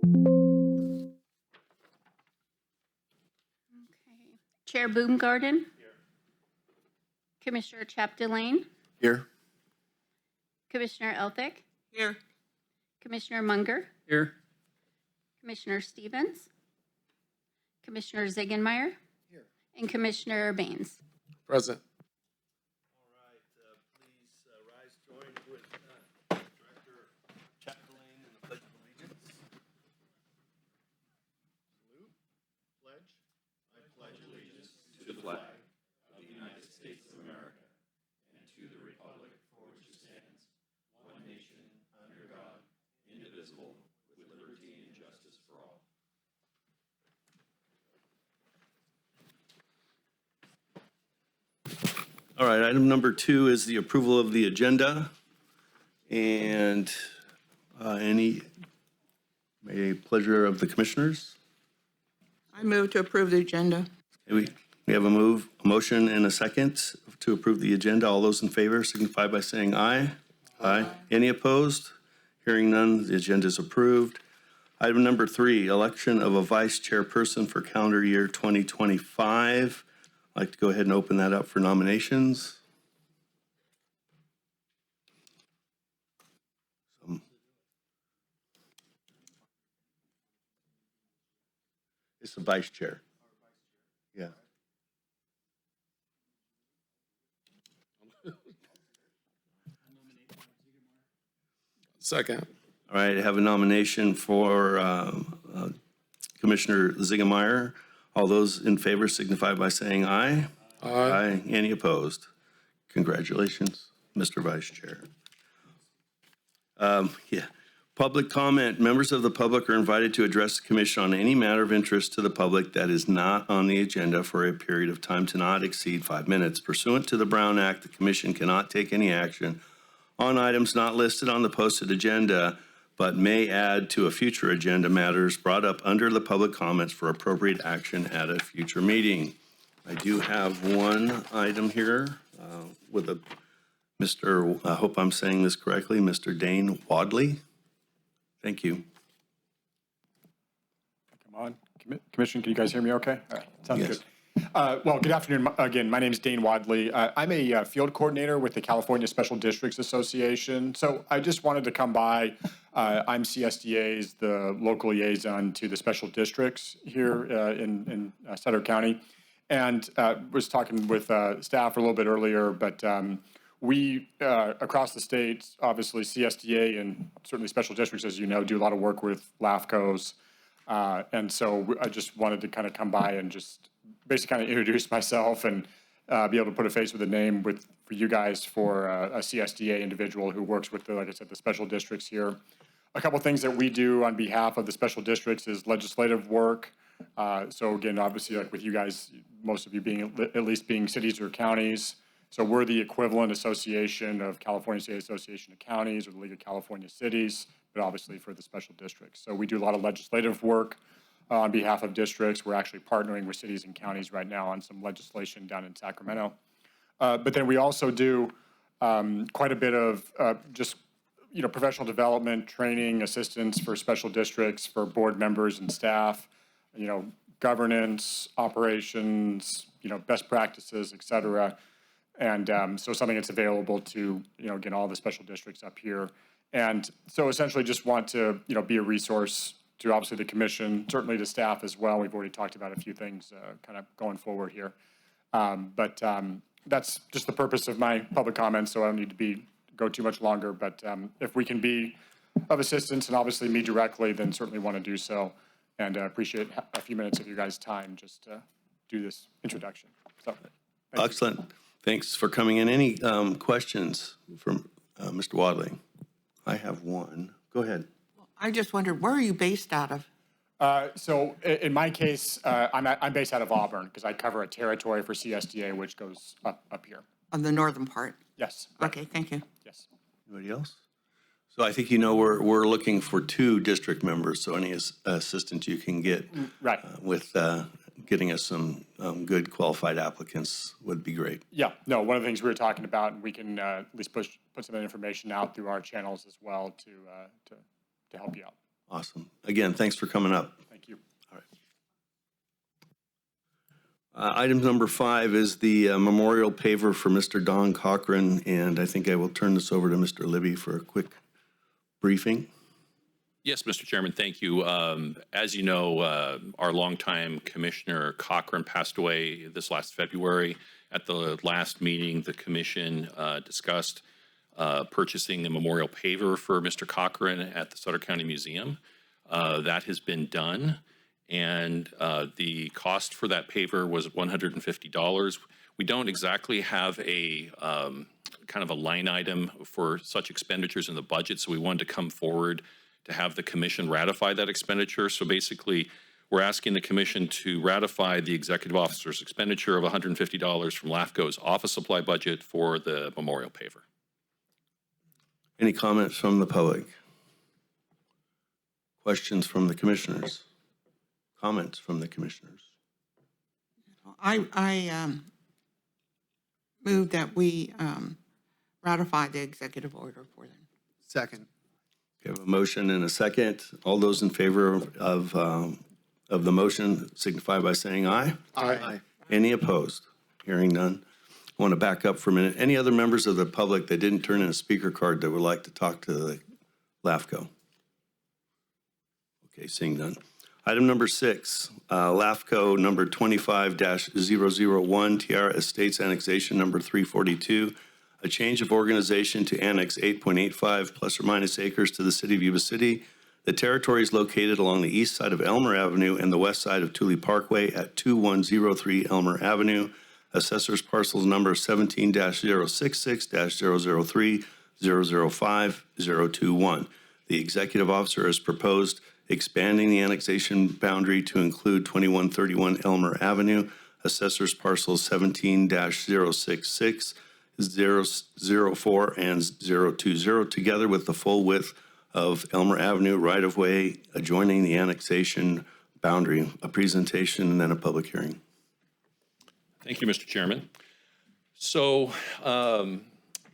Okay. Chair Boomgarden. Here. Commissioner Chapdelaine. Here. Commissioner Elphick. Here. Commissioner Munger. Here. Commissioner Stevens. Commissioner Ziegenmeier. Here. And Commissioner Baines. Present. All right, please rise, join with Director Chapdelaine in the Pledge of Allegiance. Salute, pledge. I pledge allegiance to the flag of the United States of America and to the republic for which it stands, one nation, under God, indivisible, with liberty and justice for all. All right, item number 2 is the approval of the agenda. And any pleasure of the commissioners? I move to approve the agenda. We have a motion and a second to approve the agenda. All those in favor signify by saying aye. Aye. Any opposed? Hearing none, the agenda is approved. Item number 3, election of a vice chairperson for calendar year 2025. I'd like to go ahead and open that up for nominations. It's the vice chair. Yeah. Second. All right, I have a nomination for Commissioner Ziegenmeier. All those in favor signify by saying aye. Aye. Any opposed? Congratulations, Mr. Vice Chair. Yeah. Public comment. Members of the public are invited to address the commission on any matter of interest to the public that is not on the agenda for a period of time to not exceed 5 minutes. Pursuant to the Brown Act, the commission cannot take any action on items not listed on the posted agenda, but may add to a future agenda matters brought up under the public comments for appropriate action at a future meeting. I do have one item here with a Mr., I hope I'm saying this correctly, Mr. Dane Wadley. Thank you. Come on. Commission, can you guys hear me okay? All right, sounds Yes. good. Well, good afternoon again. My name is Dane Wadley. I'm a field coordinator with the California Special Districts Association. So I just wanted to come by. I'm CSDA's the local liaison to the special districts here in Sutter County. And was talking with staff a little bit earlier, but we, across the state, obviously CSDA and certainly special districts, as you know, do a lot of work with LAFCOs. And so I just wanted to kind of come by and just basically kind of introduce myself and be able to put a face with a name for you guys for a CSDA individual who works with, like I said, the special districts here. A couple things that we do on behalf of the special districts is legislative work. So again, obviously, like with you guys, most of you being at least being cities or counties. So we're the equivalent association of California State Association of Counties or the League of California Cities, but obviously for the special districts. So we do a lot of legislative work on behalf of districts. We're actually partnering with cities and counties right now on some legislation down in Sacramento. But then we also do quite a bit of just professional development, training, assistance for special districts, for board members and staff, governance, operations, best practices, et cetera. And so something that's available to, again, all the special districts up here. And so essentially just want to, be a resource to obviously the commission, certainly to staff as well. We've already talked about a few things kind of going forward here. But that's just the purpose of my public comments, so I don't need to go too much longer. But if we can be of assistance and obviously me directly, then certainly want to do so. And appreciate a few minutes of your guys' time just to do this introduction. So, Excellent. Thanks for coming in. Any questions from Mr. Wadley? I have one. Go ahead. I just wondered, where are you based out of? So in my case, I'm based out of Auburn because I cover a territory for CSDA, which goes up here. On the northern part? Yes. Okay, thank you. Yes. Anybody else? So I think we're looking for 2 district members, so any assistance you can get Right. with getting us some good qualified applicants would be great. Yeah. No, one of the things we were talking about, and we can at least put some of that information out through our channels as well to help you out. Awesome. Again, thanks for coming up. Thank you. Item number 5 is the memorial paver for Mr. Don Cochran, and I think I will turn this over to Mr. Libby for a quick briefing. Yes, Mr. Chairman, thank you. As you know, our longtime Commissioner Cochran passed away this last February. At the last meeting, the commission discussed purchasing a memorial paver for Mr. Cochran at the Sutter County Museum. That has been done, and the cost for that paver was $150. We don't exactly have a kind of a line item for such expenditures in the budget, so we wanted to come forward to have the commission ratify that expenditure. So basically, we're asking the commission to ratify the executive officer's expenditure of $150 from LAFCO's office supply budget for the memorial paver. Any comments from the public? Questions from the commissioners? Comments from the commissioners? I move that we ratify the executive order for them. Second. We have a motion and a second. All those in favor of the motion signify by saying aye. Aye. Any opposed? Hearing none. I want to back up for a minute. Any other members of the public that didn't turn in a speaker card that would like to talk to the LAFCO? Okay, seeing none. Item number 6, LAFCO number 25-001, Tiara Estates Annexation number 342, a change of organization to annex 8.85 plus or minus acres to the city of Yuba City. The territory is located along the east side of Elmer Avenue and the west side of Thule Parkway at 2103 Elmer Avenue. Assessor's parcels number 17-066-003-005-021. The executive officer has proposed expanding the annexation boundary to include 2131 Elmer Avenue. Assessor's parcels 17-066, 004, and 020, together with the full width of Elmer Avenue right-of-way adjoining the annexation boundary. A presentation and then a public hearing. Thank you, Mr. Chairman. So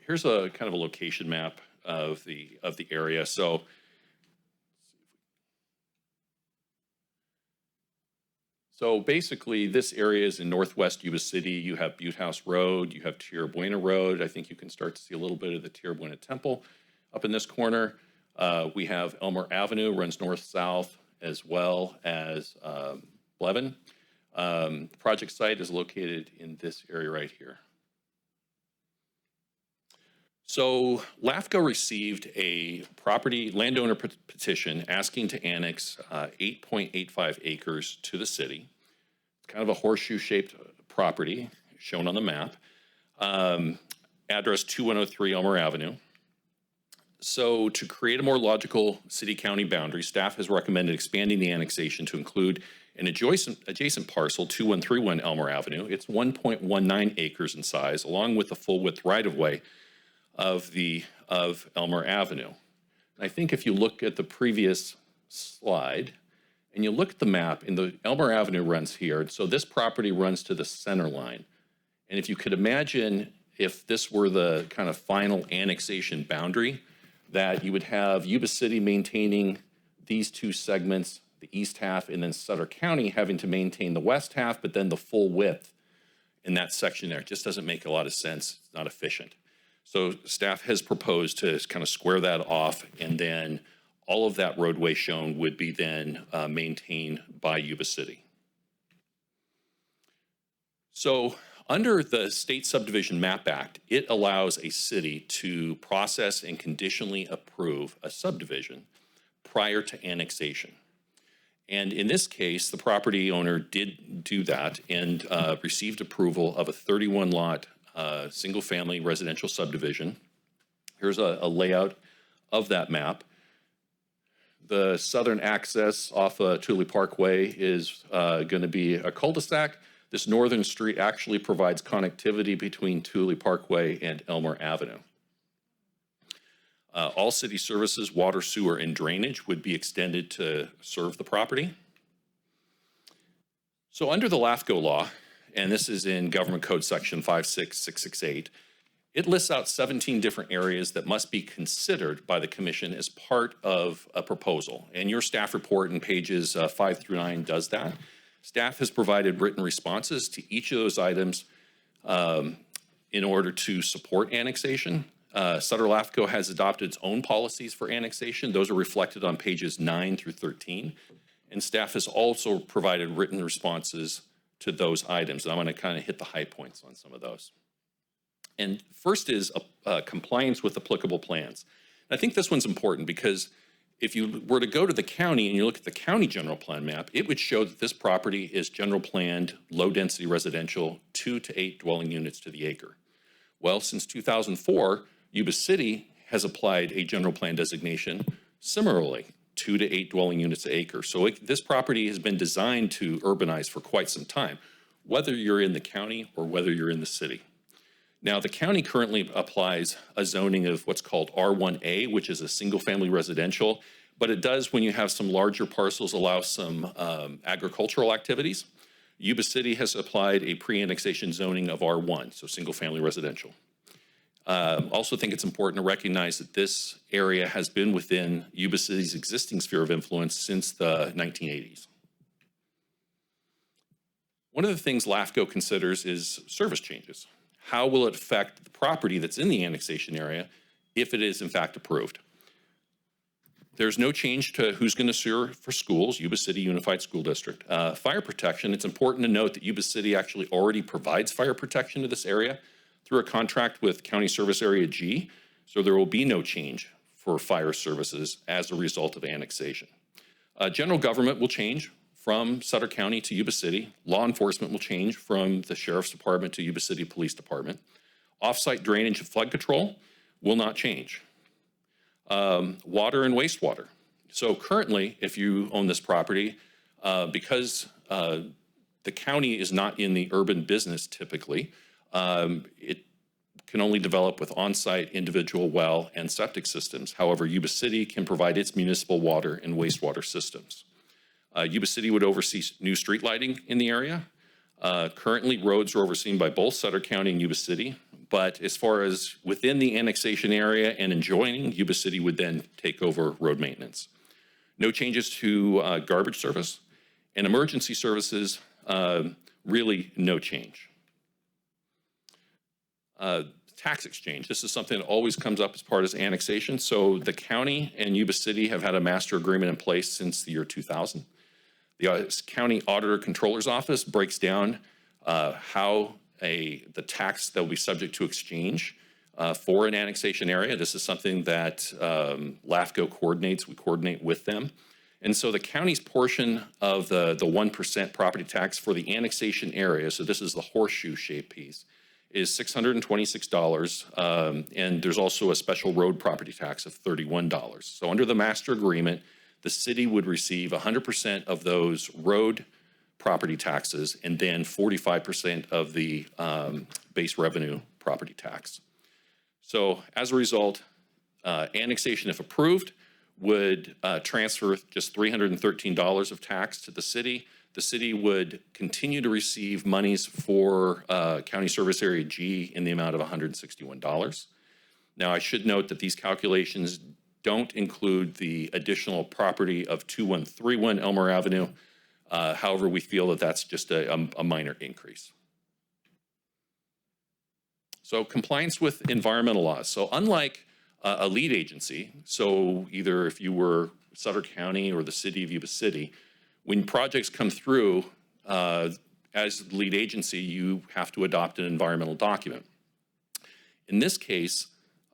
here's a kind of a location map of the area. So basically, this area is in northwest Yuba City. You have Butte House Road, you have Tierra Buena Road. I think you can start to see a little bit of the Tierra Buena Temple up in this corner. We have Elmer Avenue, runs north-south, as well as Blevin. The project site is located in this area right here. So LAFCO received a landowner petition asking to annex 8.85 acres to the city. It's kind of a horseshoe-shaped property shown on the map. Address 2103 Elmer Avenue. So to create a more logical city-county boundary, staff has recommended expanding the annexation to include an adjacent parcel, 2131 Elmer Avenue. It's 1.19 acres in size, along with the full-width right-of-way of Elmer Avenue. And I think if you look at the previous slide and you look at the map, and the Elmer Avenue runs here, so this property runs to the center line. And if you could imagine if this were the kind of final annexation boundary, that you would have Yuba City maintaining these two segments, the east half, and then Sutter County having to maintain the west half, but then the full width in that section there. It just doesn't make a lot of sense. It's not efficient. So staff has proposed to kind of square that off, and then all of that roadway shown would be then maintained by Yuba City. So under the State Subdivision Map Act, it allows a city to process and conditionally approve a subdivision prior to annexation. And in this case, the property owner did do that and received approval of a 31-lot single-family residential subdivision. Here's a layout of that map. The southern access off Thule Parkway is going to be a cul-de-sac. This northern street actually provides connectivity between Thule Parkway and Elmer Avenue. All city services, water, sewer, and drainage would be extended to serve the property. So under the LAFCO law, and this is in Government Code Section 56668, It lists out 17 different areas that must be considered by the commission as part of a proposal. And your staff report in pages 5 through 9 does that. Staff has provided written responses to each of those items in order to support annexation. Sutter LAFCO has adopted its own policies for annexation. Those are reflected on pages 9 through 13. And staff has also provided written responses to those items. And I'm going to kind of hit the high points on some of those. And first is compliance with applicable plans. And I think this one's important because if you were to go to the county and you look at the county general plan map, it would show that this property is general planned, low density residential, 2 to 8 dwelling units to the acre. Well, since 2004, Yuba City has applied a general plan designation similarly, 2 to 8 dwelling units an acre. So this property has been designed to urbanize for quite some time, whether you're in the county or whether you're in the city. Now, the county currently applies a zoning of what's called R1A, which is a single-family residential, but it does, when you have some larger parcels, allow some agricultural activities. Yuba City has applied a pre-annexation zoning of R1, so single-family residential. Also think it's important to recognize that this area has been within Yuba City's existing sphere of influence since the 1980s. One of the things LAFCO considers is service changes. How will it affect the property that's in the annexation area if it is in fact approved? There's no change to who's going to serve for schools, Yuba City Unified School District. Fire protection, it's important to note that Yuba City actually already provides fire protection to this area through a contract with County Service Area G, so there will be no change for fire services as a result of annexation. General government will change from Sutter County to Yuba City. Law enforcement will change from the Sheriff's Department to Yuba City Police Department. Off-site drainage and flood control will not change. Water and wastewater. So currently, if you own this property, because the county is not in the urban business typically, it can only develop with on-site individual well and septic systems. However, Yuba City can provide its municipal water and wastewater systems. Yuba City would oversee new street lighting in the area. Currently, roads are overseen by both Sutter County and Yuba City, but as far as within the annexation area and adjoining, Yuba City would then take over road maintenance. No changes to garbage service and emergency services, really no change. Tax exchange. This is something that always comes up as part of annexation. So the county and Yuba City have had a master agreement in place since the year 2000. The County Auditor Controller's Office breaks down how the tax that will be subject to exchange for an annexation area. This is something that LAFCO coordinates. We coordinate with them. And so the county's portion of the 1% property tax for the annexation area, so this is the horseshoe-shaped piece, is $626, and there's also a special road property tax of $31. So under the master agreement, the city would receive 100% of those road property taxes and then 45% of the base revenue property tax. So as a result, annexation, if approved, would transfer just $313 of tax to the city. The city would continue to receive monies for County Service Area G in the amount of $161. Now, I should note that these calculations don't include the additional property of 2131 Elmer Avenue. However, we feel that that's just a minor increase. So compliance with environmental laws. So unlike a lead agency, so either if you were Sutter County or the city of Yuba City, when projects come through, as the lead agency, you have to adopt an environmental document. In this case,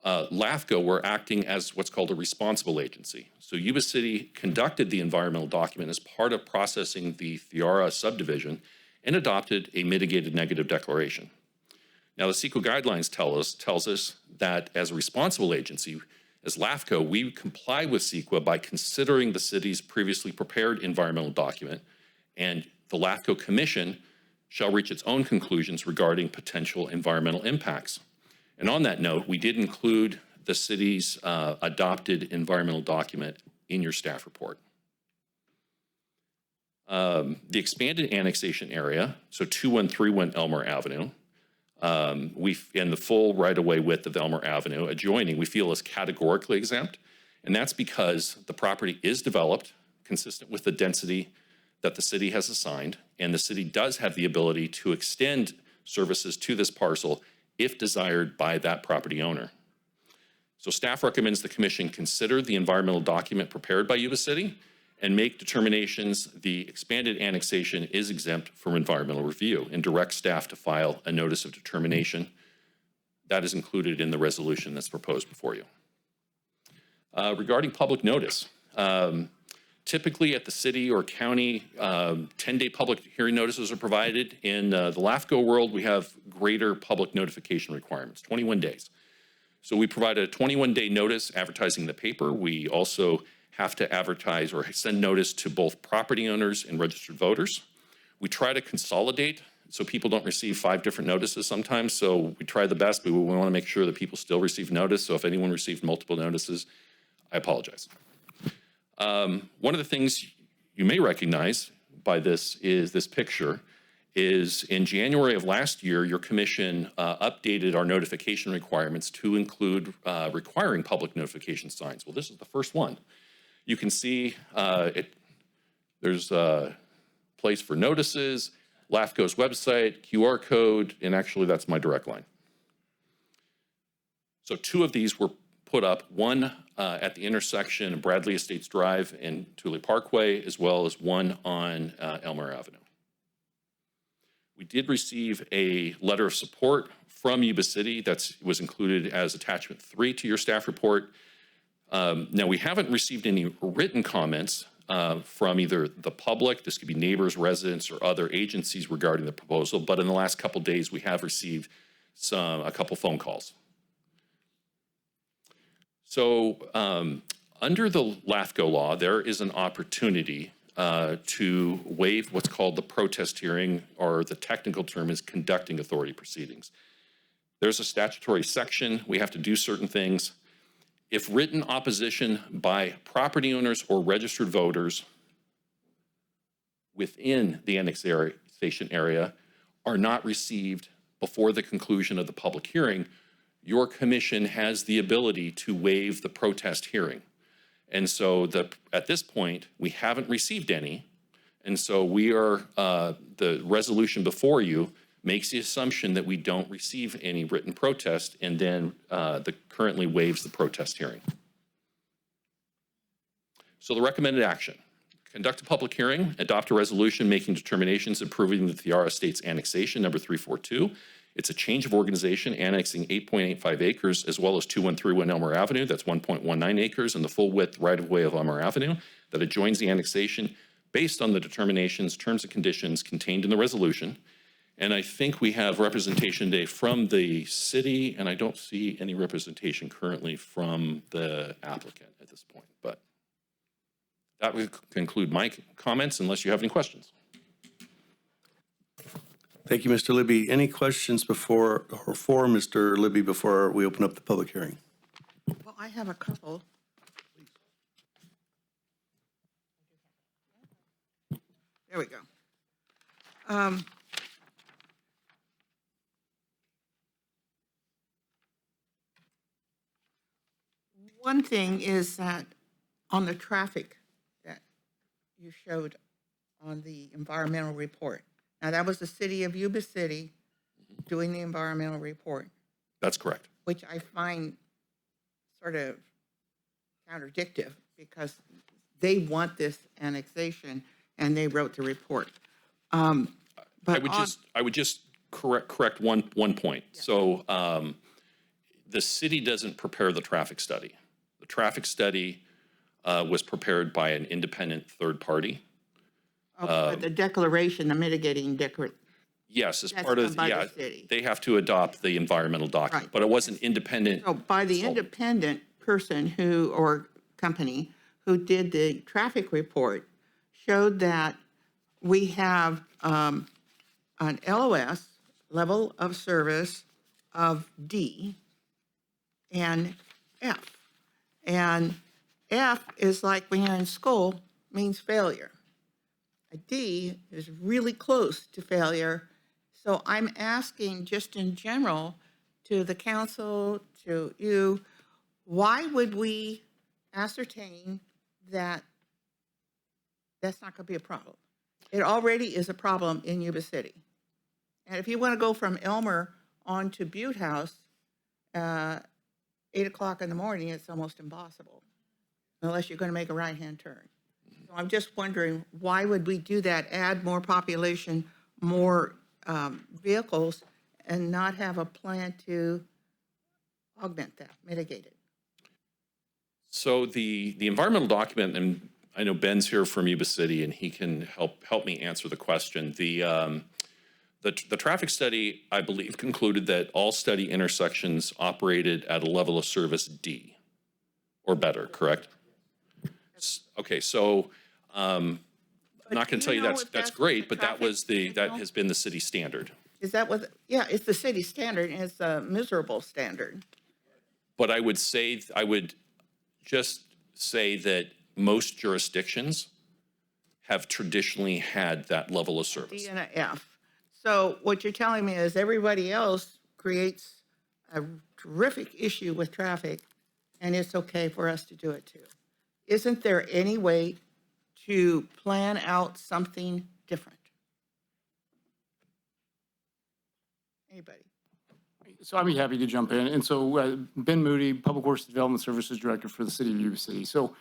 LAFCO were acting as what's called a responsible agency. So Yuba City conducted the environmental document as part of processing the Thiara subdivision and adopted a mitigated negative declaration. Now, the CEQA guidelines tells us that as a responsible agency, as LAFCO, we comply with CEQA by considering the city's previously prepared environmental document, and the LAFCO Commission shall reach its own conclusions regarding potential environmental impacts. And on that note, we did include the city's adopted environmental document in your staff report. The expanded annexation area, so 2131 Elmer Avenue, And the full right-of-way width of Elmer Avenue adjoining, we feel is categorically exempt. And that's because the property is developed consistent with the density that the city has assigned, and the city does have the ability to extend services to this parcel if desired by that property owner. So staff recommends the commission consider the environmental document prepared by Yuba City and make determinations the expanded annexation is exempt from environmental review, and direct staff to file a notice of determination. That is included in the resolution that's proposed before you. Regarding public notice, typically at the city or county, 10-day public hearing notices are provided. In the LAFCO world, we have greater public notification requirements, 21 days. So we provide a 21-day notice advertising the paper. We also have to advertise or send notice to both property owners and registered voters. We try to consolidate so people don't receive 5 different notices sometimes. So we try the best, but we want to make sure that people still receive notice. So if anyone received multiple notices, I apologize. One of the things you may recognize by this is this picture is in January of last year, your commission updated our notification requirements to include requiring public notification signs. Well, this is the first one. You can see there's a place for notices, LAFCO's website, QR code, and actually that's my direct line. So 2 of these were put up, one at the intersection of Bradley Estates Drive and Thule Parkway, as well as one on Elmer Avenue. We did receive a letter of support from Yuba City that was included as attachment 3 to your staff report. Now, we haven't received any written comments from either the public, this could be neighbors, residents, or other agencies regarding the proposal, but in the last couple days, we have received a couple phone calls. So under the LAFCO law, there is an opportunity to waive what's called the protest hearing, or the technical term is conducting authority proceedings. There's a statutory section. We have to do certain things. If written opposition by property owners or registered voters within the annexation area are not received before the conclusion of the public hearing, your commission has the ability to waive the protest hearing. And so at this point, we haven't received any. And so we are, the resolution before you makes the assumption that we don't receive any written protest, and then currently waives the protest hearing. So the recommended action: conduct a public hearing, adopt a resolution making determinations approving the Tiara Estates annexation number 342. It's a change of organization annexing 8.85 acres as well as 2131 Elmer Avenue, that's 1.19 acres, and the full width right-of-way of Elmer Avenue that adjoins the annexation based on the determinations, terms, and conditions contained in the resolution. And I think we have representation today from the city, and I don't see any representation currently from the applicant at this point. But that would conclude my comments unless you have any questions. Thank you, Mr. Libby. Any questions for Mr. Libby before we open up the public hearing? Well, I have a couple. There we go. One thing is that on the traffic that you showed on the environmental report. Now, that was the city of Yuba City doing the environmental report, That's correct. which I find sort of contradictory because they want this annexation and they wrote the report. But I would just correct one point. Yeah. So the city doesn't prepare the traffic study. The traffic study was prepared by an independent third party. but the declaration, the mitigating declaration. Yes, as That's part of, done by yeah, the city. they have to adopt the environmental document, Right. but it wasn't independent. So by the consultant. independent person who, or company who did the traffic report showed that we have an LOS, level of service, of D and F. And F is like when you're in school, means failure. A D is really close to failure, So I'm asking just in general to the council, to you, why would we ascertain that that's not going to be a problem? It already is a problem in Yuba City. And if you want to go from Elmer on to Butte House, 8 o'clock in the morning, it's almost impossible, unless you're going to make a right-hand turn. So I'm just wondering, why would we do that, add more population, more vehicles, and not have a plan to augment that, mitigate it? So the environmental document, and I know Ben's here from Yuba City, and he can help me answer the question. The traffic study, I believe, concluded that all study intersections operated at a level of service D or better, correct? Okay, so I'm not going to tell you that's great, but that has been the city standard. Is that what, yeah, it's the city standard, and it's a miserable standard. But I would just say that most jurisdictions have traditionally had that level of service. D and a F. So what you're telling me is everybody else creates a terrific issue with traffic, and it's okay for us to do it too. Isn't there any way to plan out something different? Anybody? So I'd be happy to jump in. And so Ben Moody, Public Works Development Services Director for the City of Yuba City. So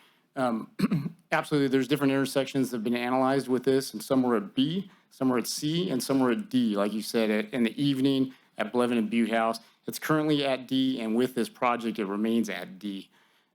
absolutely, there's different intersections that have been analyzed with this, and some were at B, some were at C, and some were at D, like you said, in the evening at Blevin and Butte House. It's currently at D, and with this project, it remains at D.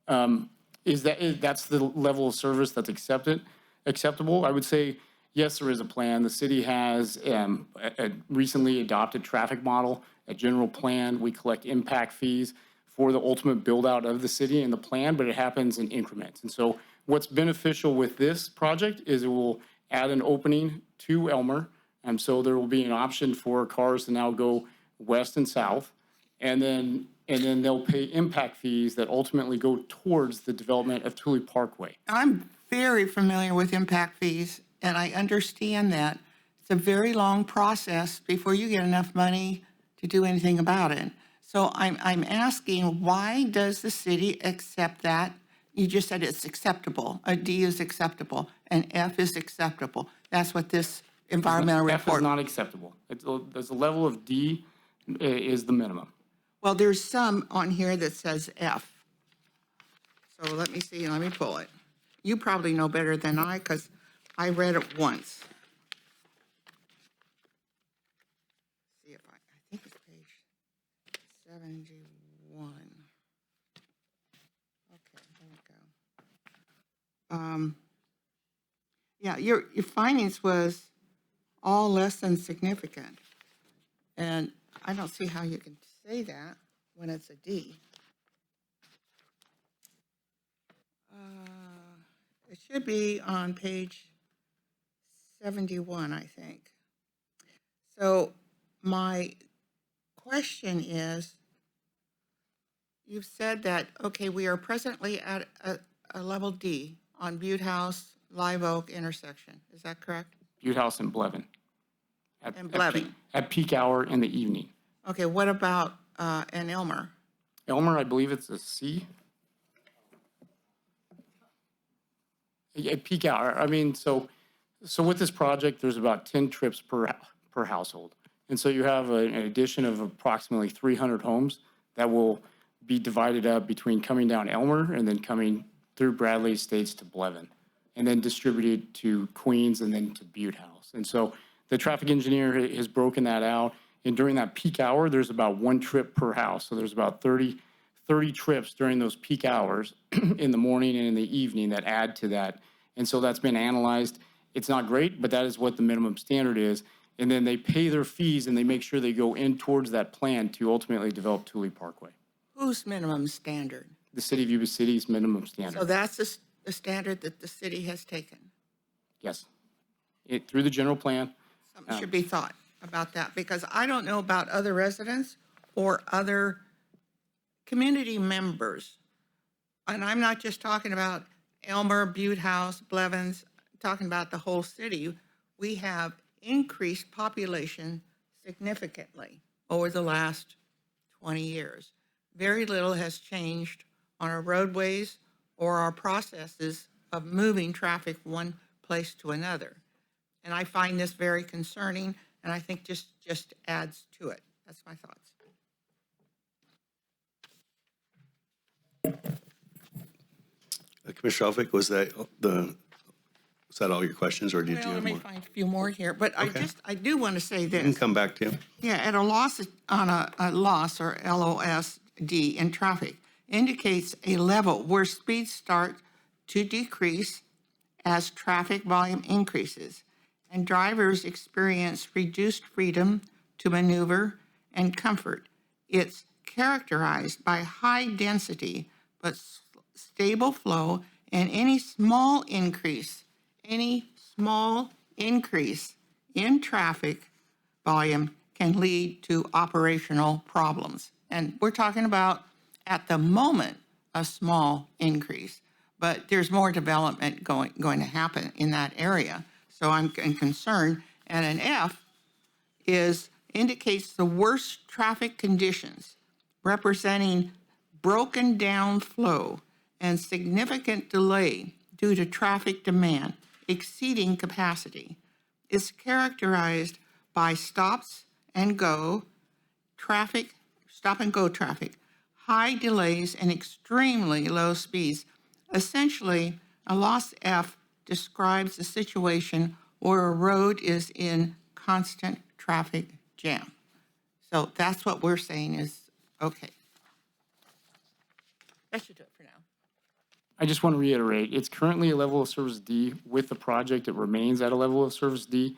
That's the level of service that's acceptable? I would say, yes, there is a plan. The city has a recently adopted traffic model, a general plan. We collect impact fees for the ultimate build out of the city and the plan, but it happens in increments. And so what's beneficial with this project is it will add an opening to Elmer. And so there will be an option for cars to now go west and south. And then they'll pay impact fees that ultimately go towards the development of Thule Parkway. I'm very familiar with impact fees, and I understand that. It's a very long process before you get enough money to do anything about it. So I'm asking, why does the city accept that? You just said it's acceptable. A D is acceptable, and F is acceptable. That's what this environmental F is report. not acceptable. There's a level of D is the minimum. Well, there's some on here that says F. So let me see, let me pull it. You probably know better than I, because I read it once. See if I think it's page 71. Okay, there we go. Yeah, your findings was all less than significant. And I don't see how you can say that when it's a D. It should be on page 71, I think. So my question is, you've said that, okay, we are presently at a level D on Butte House, Live Oak intersection. Is that correct? Butte House and Blevin. And Blevin. At peak hour in the evening. Okay, what about in Elmer? Elmer, I believe it's a C. At peak hour, I mean, so with this project, there's about 10 trips per household. And so you have an addition of approximately 300 homes that will be divided up between coming down Elmer and then coming through Bradley Estates to Blevin, and then distributed to Queens and then to Butte House. And so the traffic engineer has broken that out. And during that peak hour, there's about 1 trip per house. So there's about 30 trips during those peak hours in the morning and in the evening that add to that. And so that's been analyzed. It's not great, but that is what the minimum standard is. And then they pay their fees and they make sure they go in towards that plan to ultimately develop Thule Parkway. Whose minimum standard? The city of Yuba City's minimum standard. So that's the standard that the city has taken. Yes. Through the general plan. Something should be thought about that, because I don't know about other residents or other community members. And I'm not just talking about Elmer, Butte House, Blevins, talking about the whole city. We have increased population significantly over the last 20 years. Very little has changed on our roadways or our processes of moving traffic one place to another. And I find this very concerning, and I think just adds to it. That's my thoughts. Commissioner Elphick, was that all your questions, or did you Well, I have may more? find a few more here, but Okay. I do want to say You can this. come back to you. Yeah, at a loss, on a loss, or LOSD in traffic, indicates a level where speeds start to decrease as traffic volume increases and drivers experience reduced freedom to maneuver and comfort. It's characterized by high density but stable flow, and any small increase in traffic volume can lead to operational problems. And we're talking about, at the moment, a small increase, but there's more development going to happen in that area. So I'm concerned. And an F indicates the worst traffic conditions, representing broken down flow and significant delay due to traffic demand exceeding capacity. Is characterized by stop and go traffic, high delays, and extremely low speeds. Essentially, a loss F describes a situation where a road is in constant traffic jam. So that's what we're saying is okay. That should do it for now. I just want to reiterate, it's currently a level of service D. With the project, it remains at a level of service D.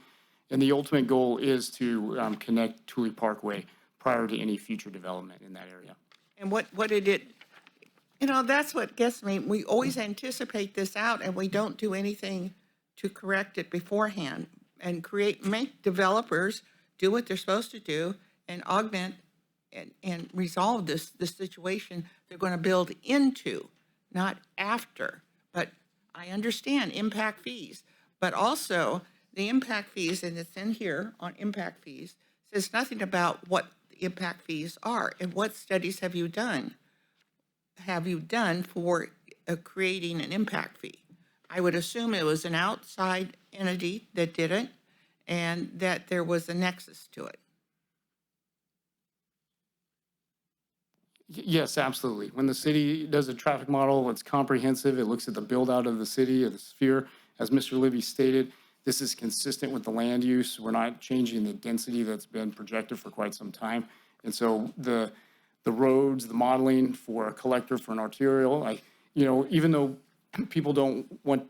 And the ultimate goal is to connect Thule Parkway prior to any future development in that area. And what did it, that's what gets me. We always anticipate this out and we don't do anything to correct it beforehand and make developers do what they're supposed to do and augment and resolve this situation they're going to build into, not after. But I understand impact fees, but also the impact fees, and it's in here on impact fees, says nothing about what the impact fees are and what studies have you done for creating an impact fee. I would assume it was an outside entity that did it and that there was a nexus to it. Yes, absolutely. When the city does a traffic model, it's comprehensive. It looks at the build out of the city, of the sphere. As Mr. Libby stated, this is consistent with the land use. We're not changing the density that's been projected for quite some time. And so the roads, the modeling for a collector, for an arterial, even though people don't want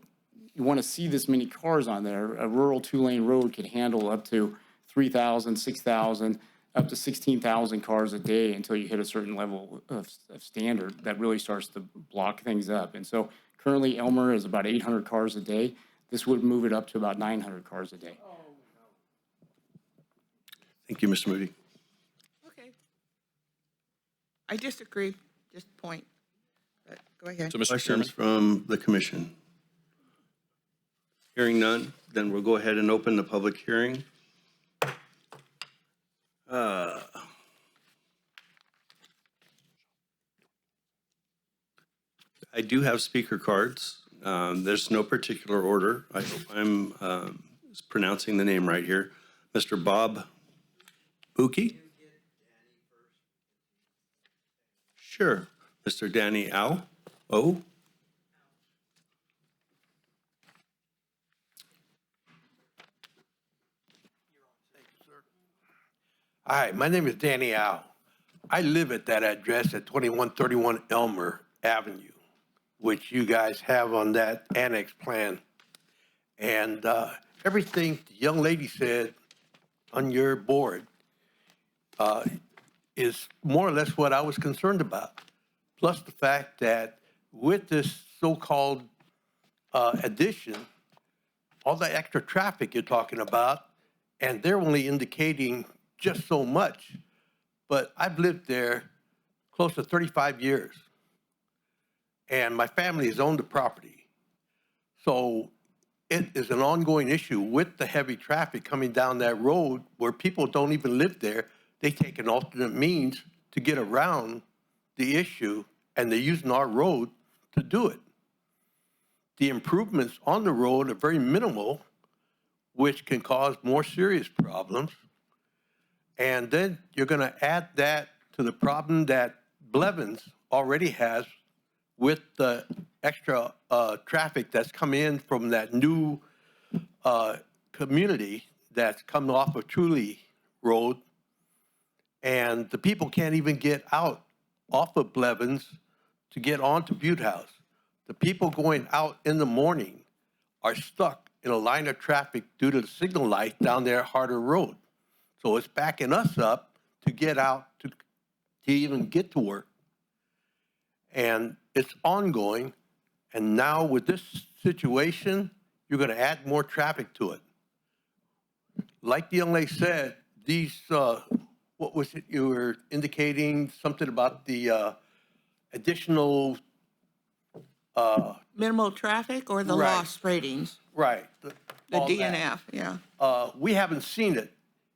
to see this many cars on there, a rural 2-lane road could handle up to 3,000, 6,000, up to 16,000 cars a day until you hit a certain level of standard that really starts to block things up. And so currently Elmer is about 800 cars a day. This would move it up to about 900 cars a day. Thank you, Mr. Moody. Okay. I disagree, just point, but go ahead. So, Mr. Chairman, Questions from the commission? Hearing none, then we'll go ahead and open the public hearing. I do have speaker cards. There's no particular order. I hope I'm pronouncing the name right here. Mr. Bob Buki? Sure. Mr. Danny Au? Oh? Hi, my name is Danny Au. I live at that address at 2131 Elmer Avenue, which you guys have on that annex plan. And everything the young lady said on your board is more or less what I was concerned about. Plus the fact that with this so-called addition, all the extra traffic you're talking about, and they're only indicating just so much, but I've lived there close to 35 years, and my family has owned the property. So it is an ongoing issue with the heavy traffic coming down that road where people don't even live there. They take an alternate means to get around the issue, and they're using our road to do it. The improvements on the road are very minimal, which can cause more serious problems. And then you're going to add that to the problem that Blevins already has with the extra traffic that's coming in from that new community that's coming off of Truly Road. And the people can't even get out off of Blevins to get onto Butte House. The people going out in the morning are stuck in a line of traffic due to the signal light down there at Harder Road. So it's backing us up to get out to even get to work. And it's ongoing. And now with this situation, you're going to add more traffic to it. Like the young lady said, these, what was it you were indicating, something about the additional Minimal traffic or the Right. loss ratings? right. The all that. DNF, yeah. We haven't seen it.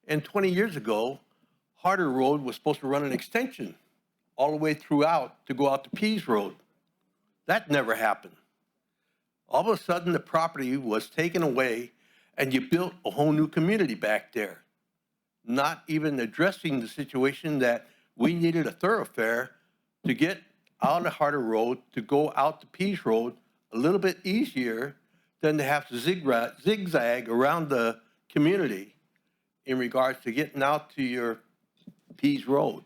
And 20 years ago, Harder Road was supposed to run an extension all the way throughout to go out to Pease Road. That never happened. All of a sudden, the property was taken away, and you built a whole new community back there, not even addressing the situation that we needed a thoroughfare to get out of Harder Road to go out to Pease Road a little bit easier than to have to zigzag around the community in regards to getting out to your Pease Road.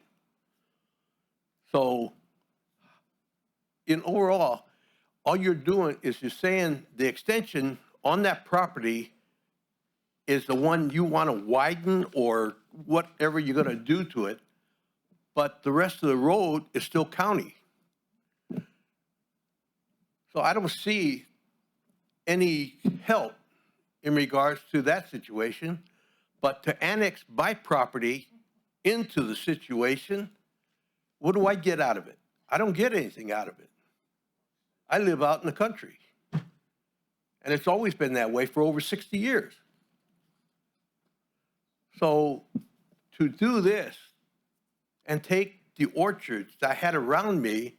So in overall, all you're doing is you're saying the extension on that property is the one you want to widen or whatever you're going to do to it, but the rest of the road is still county. So I don't see any help in regards to that situation, but to annex my property into the situation, what do I get out of it? I don't get anything out of it. I live out in the country, and it's always been that way for over 60 years. So to do this and take the orchards that I had around me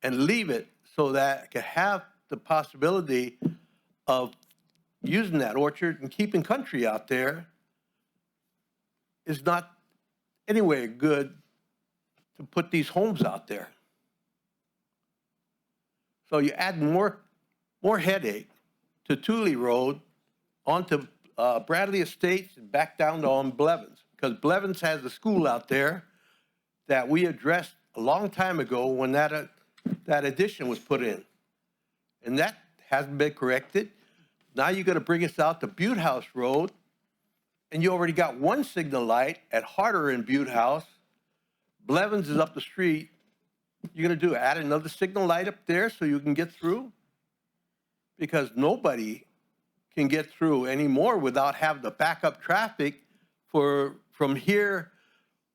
and leave it so that I could have the possibility of using that orchard and keeping country out there is not anyway good to put these homes out there. So you add more headache to Thule Road onto Bradley Estates and back down to on Blevins, because Blevins has a school out there that we addressed a long time ago when that addition was put in. And that hasn't been corrected. Now you're going to bring us out to Butte House Road, and you already got one signal light at Harder and Butte House. Blevins is up the street. You're going to do add another signal light up there so you can get through? Because nobody can get through anymore without having the backup traffic from here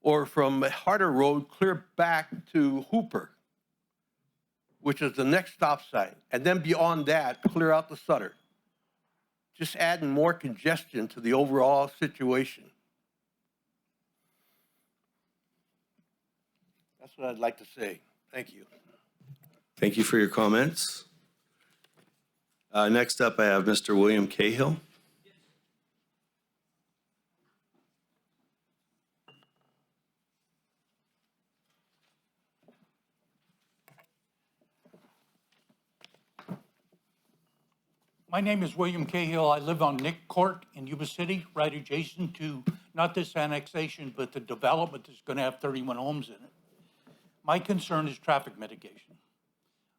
or from Harder Road clear back to Hooper, which is the next stop sign. And then beyond that, clear out the Sutter. Just adding more congestion to the overall situation. That's what I'd like to say. Thank you. Thank you for your comments. Next up, I have Mr. William Cahill. My name is William Cahill. I live on Nick Court in Yuba City, right adjacent to not this annexation, but the development that's going to have 31 homes in it. My concern is traffic mitigation.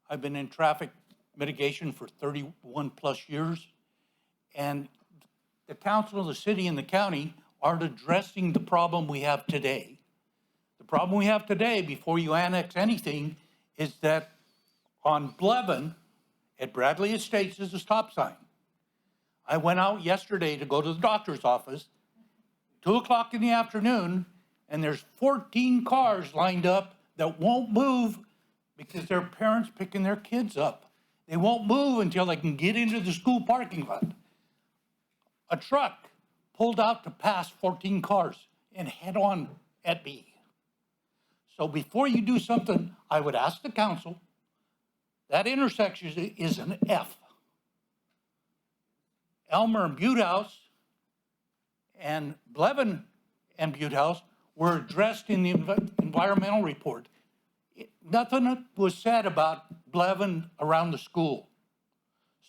I've been in traffic mitigation for 31 plus years, and the council, the city, and the county aren't addressing the problem we have today. The problem we have today, before you annex anything, is that on Blevin, at Bradley Estates is a stop sign. I went out yesterday to go to the doctor's office, 2 o'clock in the afternoon, and there's 14 cars lined up that won't move because their parents picking their kids up. They won't move until they can get into the school parking lot. a truck pulled out to pass 14 cars and head on at me. So before you do something, I would ask the council, that intersection is an F. Elmer and Butte House and Blevin and Butte House were addressed in the environmental report. Nothing was said about Blevin around the school.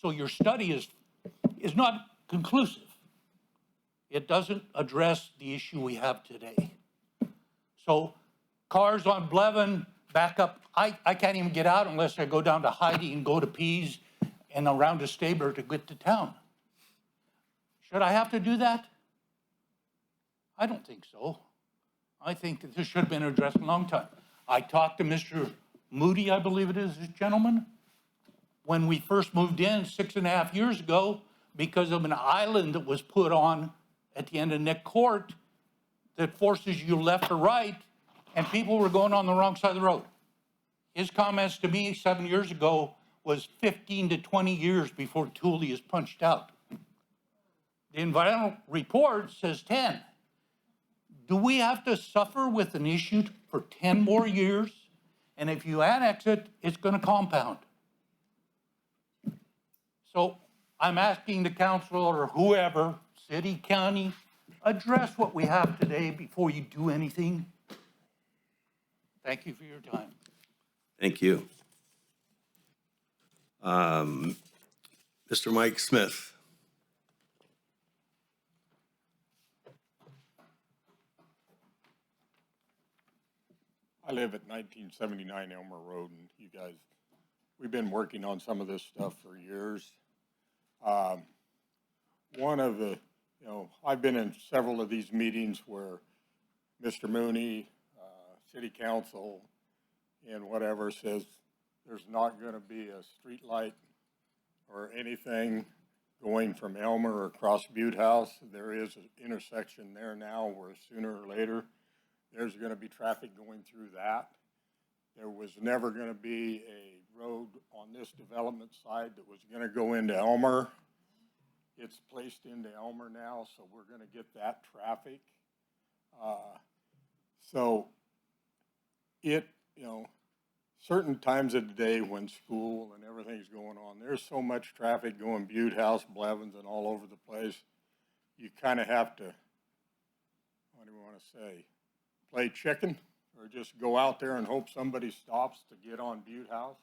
So your study is not conclusive. It doesn't address the issue we have today. So cars on Blevin back up. I can't even get out unless I go down to Heidi and go to Pease and around to Stabler to get to town. Should I have to do that? I don't think so. I think that this should have been addressed a long time. I talked to Mr. Moody, I believe it is, this gentleman, when we first moved in 6.5 years ago because of an island that was put on at the end of Nick Court that forces you left or right, and people were going on the wrong side of the road. His comments to me 7 years ago was 15 to 20 years before Thule is punched out. The environmental report says 10. Do we have to suffer with an issue for 10 more years? And if you annex it, it's going to compound. So I'm asking the council or whoever, city, county, address what we have today before you do anything. Thank you for your time. Thank you. Mr. Mike Smith. I live at 1979 Elmer Road, and you guys, we've been working on some of this stuff for years. One of the, I've been in several of these meetings where Mr. Mooney, City Council, and whatever says there's not going to be a street light or anything going from Elmer across Butte House. There is an intersection there now where sooner or later there's going to be traffic going through that. There was never going to be a road on this development side that was going to go into Elmer. It's placed into Elmer now, so we're going to get that traffic. So it, certain times of the day when school and everything's going on, there's so much traffic going Butte House, Blevins, and all over the place. You kind of have to, what do you want to say, play chicken, or just go out there and hope somebody stops to get on Butte House.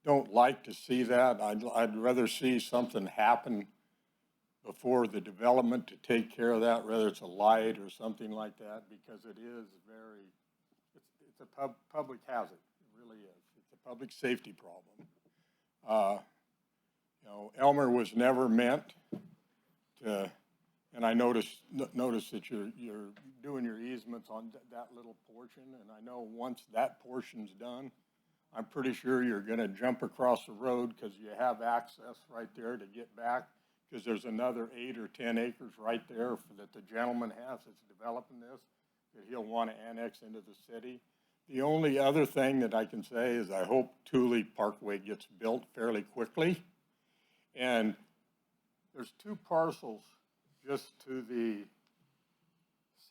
Don't like to see that. I'd rather see something happen before the development to take care of that, whether it's a light or something like that, because it is very, it's a public hazard. It really is. It's a public safety problem. Elmer was never meant to, and I noticed that you're doing your easements on that little portion, and I know once that portion's done, I'm pretty sure you're gonna jump across the road because you have access right there to get back, because there's another 8 or 10 acres right there that the gentleman has that's developing this, that he'll want to annex into the city. The only other thing that I can say is I hope Thule Parkway gets built fairly quickly. And there's 2 parcels just to the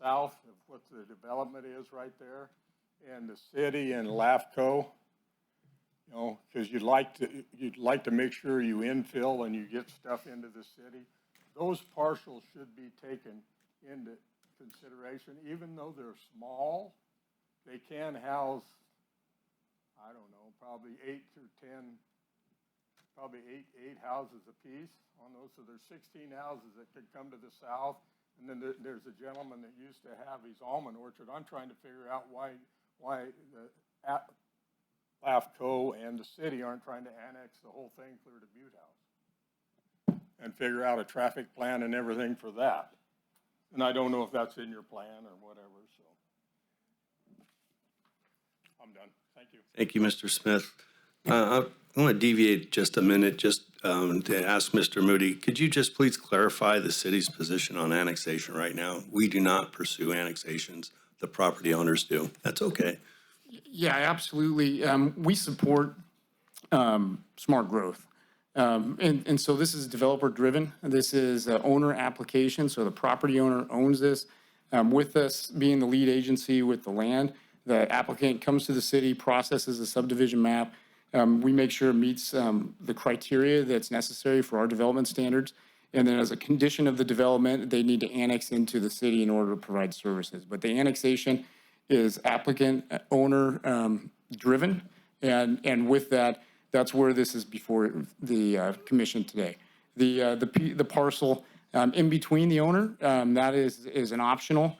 south of what the development is right there, and the city and LAFCO, because you'd like to make sure you infill and you get stuff into the city. Those parcels should be taken into consideration, even though they're small. They can house, I don't know, probably 8 through 10, probably eight houses apiece on those. So there's 16 houses that could come to the south. And then there's a gentleman that used to have his almond orchard. I'm trying to figure out why the LAFCO and the city aren't trying to annex the whole thing clear to Butte House and figure out a traffic plan and everything for that. And I don't know if that's in your plan or whatever, so. I'm done. Thank you. Thank you, Mr. Smith. I want to deviate just a minute to ask Mr. Moody, could you just please clarify the city's position on annexation right now? We do not pursue annexations. The property owners do. That's okay. Yeah, absolutely. We support smart growth. And so this is developer driven. This is an owner application, so the property owner owns this. With us being the lead agency with the land, the applicant comes to the city, processes a subdivision map. We make sure it meets the criteria that's necessary for our development standards. And then as a condition of the development, they need to annex into the city in order to provide services. But the annexation is applicant, owner driven. And with that, that's where this is before the commission today. The parcel in between the owner, that is an optional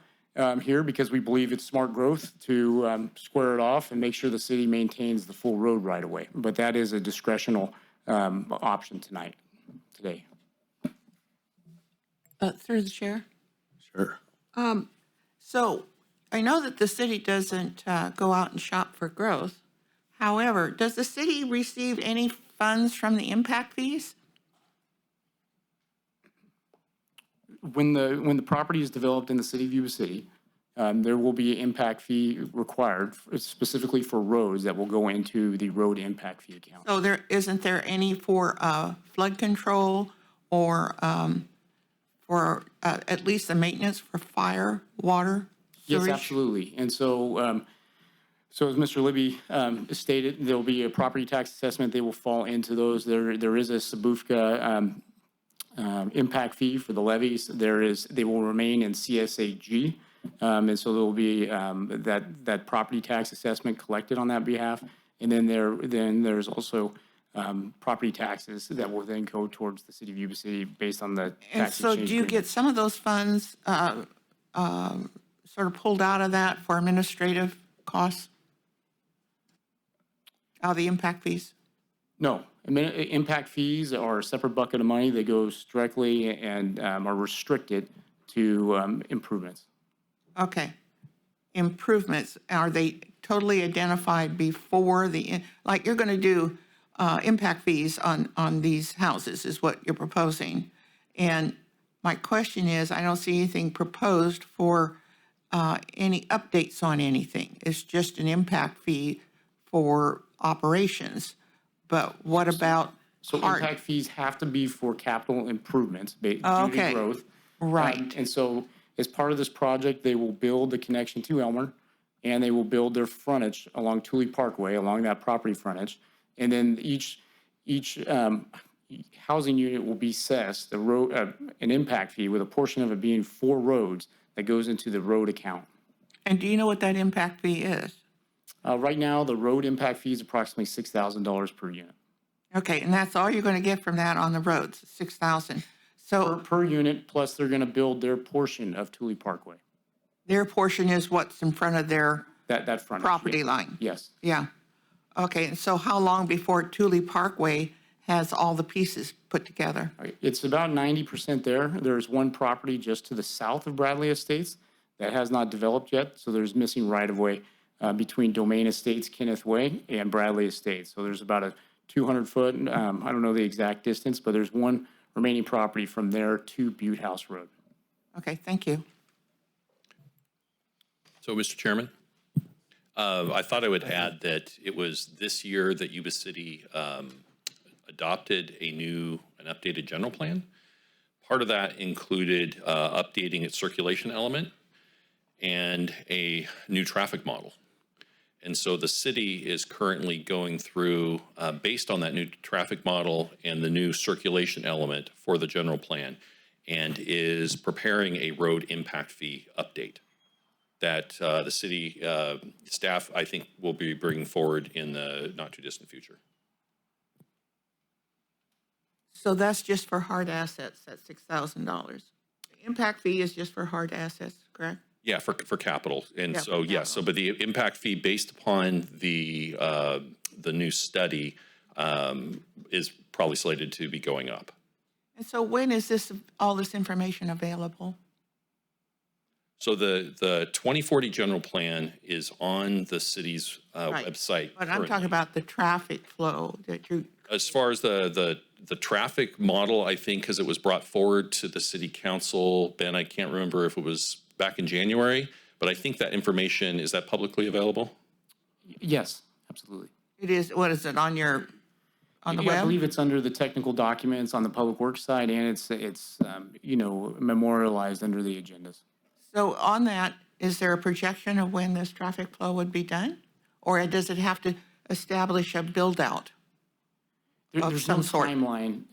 here because we believe it's smart growth to square it off and make sure the city maintains the full road right away. But that is a discretional option today. Through the chair. Sure. So I know that the city doesn't go out and shop for growth. However, does the city receive any funds from the impact fees? When the property is developed in the city of Yuba City, there will be an impact fee required specifically for roads that will go into the road impact fee account. So isn't there any for flood control or for at least the maintenance for fire, water, Yes, sewage? absolutely. And so, so as Mr. Libby stated, there'll be a property tax assessment. They will fall into those. There is a Sabufka impact fee for the levies. They will remain in CSAG. And so there will be that property tax assessment collected on that behalf. And then there's also property taxes that will then go towards the city of Yuba City based on the And tax so exchange do you agreement. get some of those funds sort of pulled out of that for administrative costs? Out of the impact fees? No, impact fees are a separate bucket of money that goes directly and are restricted to improvements. Okay. Improvements, are they totally identified before like you're going to do impact fees on these houses is what you're proposing. And my question is, I don't see anything proposed for any updates on anything. It's just an impact fee for operations. But what about So impact fees have to be for capital improvements due Okay. to growth. Right. And so as part of this project, they will build the connection to Elmer and they will build their frontage along Thule Parkway, along that property frontage. And then each housing unit will be assessed an impact fee with a portion of it being for roads that goes into the road account. And do you know what that impact fee is? Right now, the road impact fee is approximately $6,000 per unit. Okay, and that's all you're going to get from that on the roads, 6,000. So Per unit, plus they're going to build their portion of Thule Parkway. their portion is what's in front of their That frontage. property yes. line? Yes. Yeah. Okay, and so how long before Thule Parkway has all the pieces put together? It's about 90% there. There's one property just to the south of Bradley Estates that has not developed yet, so there's missing right-of-way between Domain Estates, Kenneth Way, and Bradley Estates. So there's about a 200-foot, I don't know the exact distance, but there's one remaining property from there to Butte House Road. Okay, thank you. So, Mr. Chairman, I thought I would add that it was this year that Yuba City adopted an updated general plan. Part of that included updating its circulation element and a new traffic model. And so the city is currently going through, based on that new traffic model and the new circulation element for the general plan, and is preparing a road impact fee update that the city staff, I think, will be bringing forward in the not too distant future. So that's just for hard assets, that's $6,000. The impact fee is just for hard assets, correct? Yeah, for capital. And Yeah, so, for yes, but the impact fee based upon the new study is probably slated to be going up. And so when is all this information available? So the 2040 general plan is on the city's Right. website. But I'm talking currently. about the traffic flow that you, As far as the traffic model, I think, because it was brought forward to the city council, Ben, I can't remember if it was back in January, but I think that information, is that publicly available? Yes, absolutely. it is, what is it, on your on the Yeah, I web? believe it's under the technical documents on the Public Works side, and it's memorialized under the agendas. So on that, is there a projection of when this traffic flow would be done? Or does it have to establish a build-out? Of There's no some sort. timeline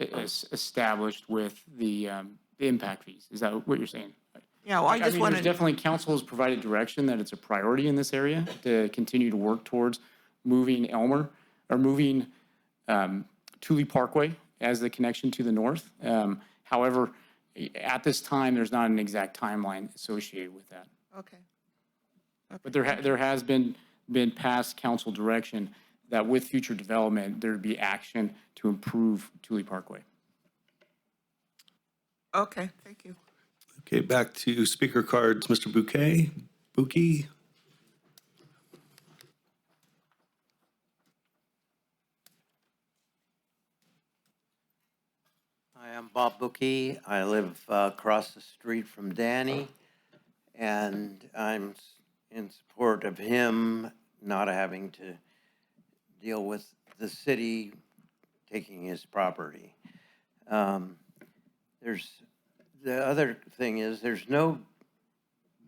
established with the impact fees. Is that what you're saying? Yeah, well, I just mean, want there's to, definitely council has provided direction that it's a priority in this area to continue to work towards moving Elmer or moving Thule Parkway as the connection to the north. However, at this time, there's not an exact timeline associated with that. okay. But there has been past council direction that with future development, there'd be action to improve Thule Parkway. Okay, thank you. Okay, back to speaker cards. Mr. Bouquet. Hi, I'm Bob Bookie. I live across the street from Danny, and I'm in support of him not having to deal with the city taking his property. The other thing is, there's no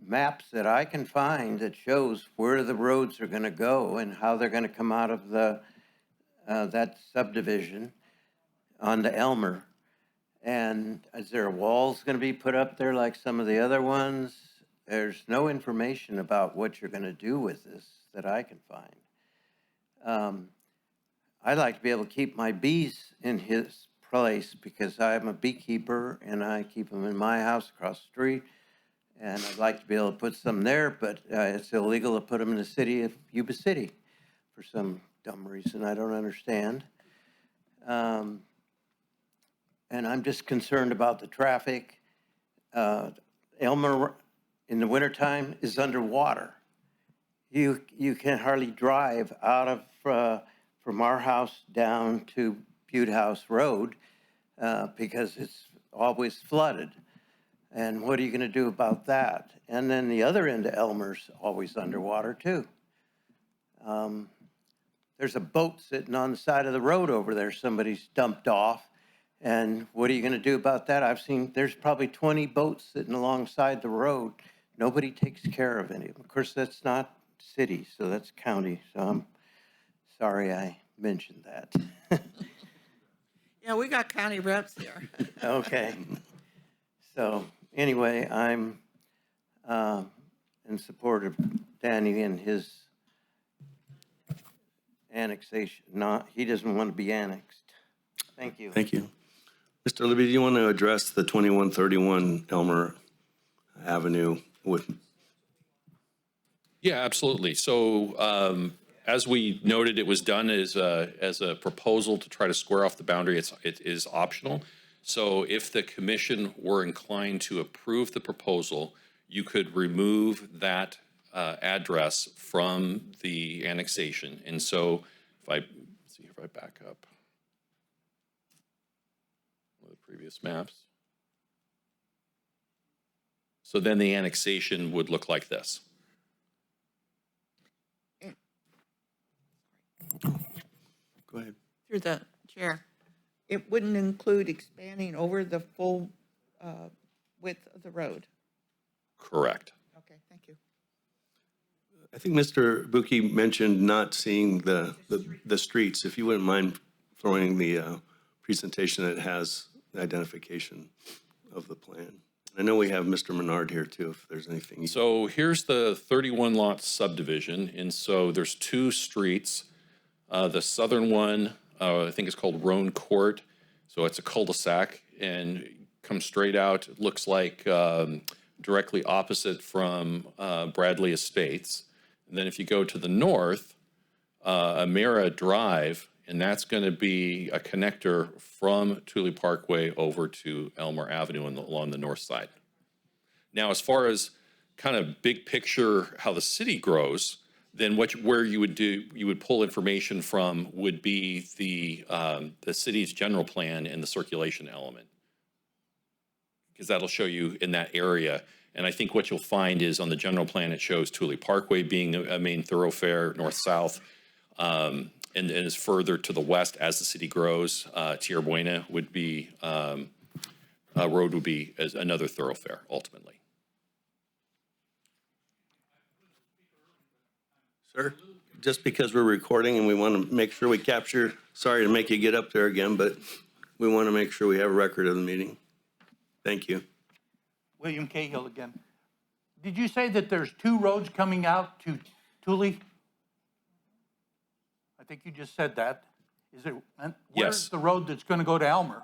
maps that I can find that shows where the roads are going to go and how they're going to come out of that subdivision onto Elmer. And is there walls going to be put up there like some of the other ones? There's no information about what you're going to do with this that I can find. I'd like to be able to keep my bees in his place because I'm a beekeeper and I keep them in my house across the street. And I'd like to be able to put some there, but it's illegal to put them in the city of Yuba City for some dumb reason I don't understand. And I'm just concerned about the traffic. Elmer, in the wintertime, is underwater. You can hardly drive out of from our house down to Butte House Road because it's always flooded. And what are you going to do about that? And then the other end of Elmer's always underwater too. There's a boat sitting on the side of the road over there somebody's dumped off. And what are you going to do about that? I've seen there's probably 20 boats sitting alongside the road. Nobody takes care of any of them. Of course, that's not city, so that's county. So I'm sorry I mentioned that. Yeah, we got county reps here. Okay. So anyway, I'm in support of Danny and his annexation. He doesn't want to be annexed. Thank you. Thank you. Mr. Libby, do you want to address the 2131 Elmer Avenue with? Yeah, absolutely. So as we noted, it was done as a proposal to try to square off the boundary. It is optional. So if the commission were inclined to approve the proposal, you could remove that address from the annexation. And so if I, let's see if I back up one of the previous maps. So then the annexation would look like this. Go ahead. Through the chair. It wouldn't include expanding over the full width of the road. Correct. Okay, thank you. I think Mr. Buki mentioned not seeing the streets. If you wouldn't mind throwing the presentation that has the identification of the plan. I know we have Mr. Menard here too, if there's anything. So here's the 31 lot subdivision. And so there's two streets. The southern one, I think it's called Roan Court. So it's a cul-de-sac and comes straight out. It looks like directly opposite from Bradley Estates. And then if you go to the north, Amira Drive, and that's going to be a connector from Thule Parkway over to Elmer Avenue along the north side. Now, as far as kind of big picture how the city grows, then where you would pull information from would be the city's general plan and the circulation element, because that'll show you in that area. And I think what you'll find is on the general plan, it shows Thule Parkway being a main thoroughfare, north-south. and is further to the west as the city grows. Tierra Buena would be, road would be as another thoroughfare ultimately. Sir, just because we're recording and we want to make sure we capture, sorry to make you get up there again, but we want to make sure we have a record of the meeting. Thank you. William Cahill again. Did you say that there's 2 roads coming out to Thule? I think you just said that. Is it, and where's Yes. the road that's going to go to Elmer?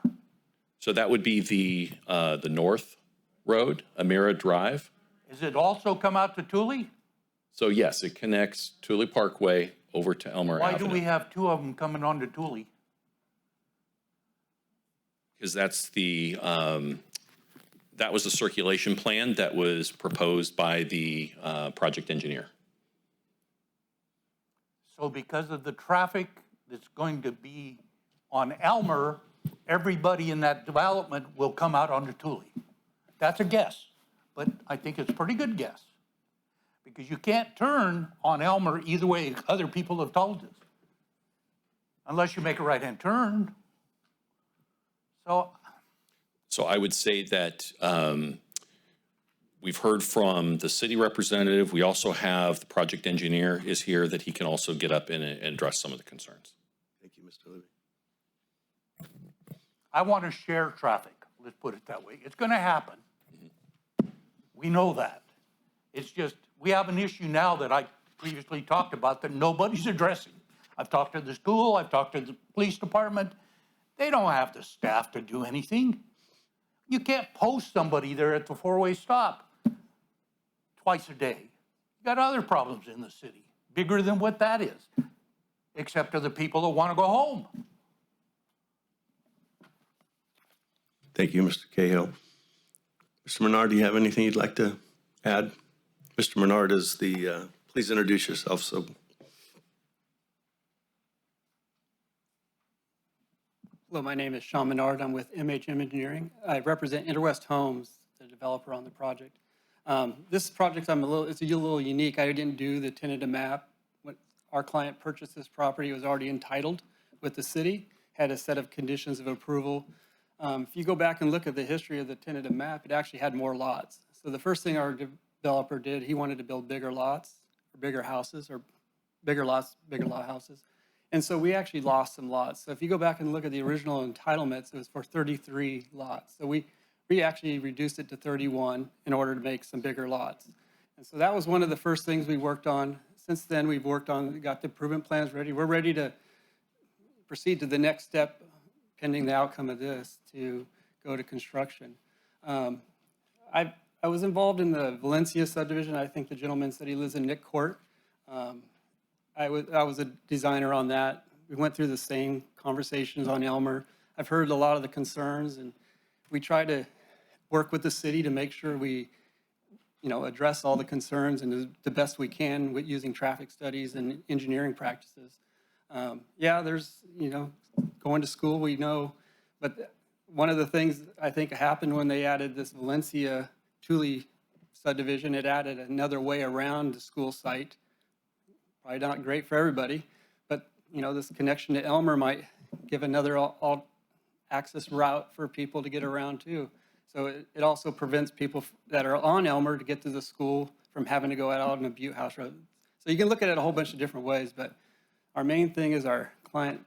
So that would be the north road, Amira Drive. Is it also come out to Thule? So yes, it connects Thule Parkway over to Elmer Why Avenue. do we have 2 of them coming onto Thule? Because that's that was the circulation plan that was proposed by the project engineer. So because of the traffic that's going to be on Elmer, everybody in that development will come out onto Thule. That's a guess, but I think it's a pretty good guess. Because you can't turn on Elmer either way other people have told us. Unless you make a right-hand turn. So I would say that we've heard from the city representative. We also have the project engineer is here that he can also get up and address some of the concerns. Thank you, Mr. Libby. I want to share traffic, let's put it that way. It's going to happen. We know that. It's just, we have an issue now that I previously talked about that nobody's addressing. I've talked to the school, I've talked to the police department. They don't have the staff to do anything. You can't post somebody there at the 4-way stop twice a day. You got other problems in the city, bigger than what that is, except to the people that want to go home. Thank you, Mr. Cahill. Mr. Menard, do you have anything you'd like to add? Mr. Menard is the, please introduce yourself. So, Hello, my name is Sean Menard. I'm with MHM Engineering. I represent Interwest Homes, the developer on the project. This project, it's a little unique. I didn't do the tentative map. When our client purchased this property, it was already entitled with the city, had a set of conditions of approval. If you go back and look at the history of the tentative map, it actually had more lots. So the first thing our developer did, he wanted to build bigger lots, or bigger houses, or bigger lots, bigger lot houses. And so we actually lost some lots. So if you go back and look at the original entitlements, it was for 33 lots. So we actually reduced it to 31 in order to make some bigger lots. And so that was one of the first things we worked on. Since then, we've worked on, got the improvement plans ready. We're ready to proceed to the next step, pending the outcome of this, to go to construction. I was involved in the Valencia subdivision. I think the gentleman said he lives in Nick Court. I was a designer on that. We went through the same conversations on Elmer. I've heard a lot of the concerns, and we try to work with the city to make sure we, address all the concerns and the best we can with using traffic studies and engineering practices. Yeah, there's, going to school, we know, but one of the things I think happened when they added this Valencia Thule subdivision, it added another way around the school site. Probably not great for everybody, but this connection to Elmer might give another all access route for people to get around too. So it also prevents people that are on Elmer to get to the school from having to go out on a Butte House Road. So you can look at it a whole bunch of different ways, but our main thing is our client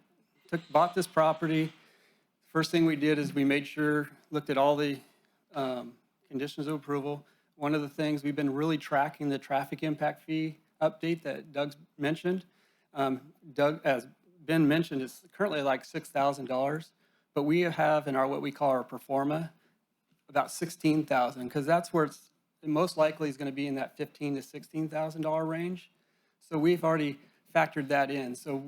bought this property. First thing we did is we made sure, looked at all the conditions of approval. One of the things, we've been really tracking the traffic impact fee update that Doug's mentioned. Doug, as Ben mentioned, is currently like $6,000, but we have in our, what we call our performa, about $16,000, because that's where it's most likely is going to be in that $15,000 to $16,000 range. So we've already factored that in. So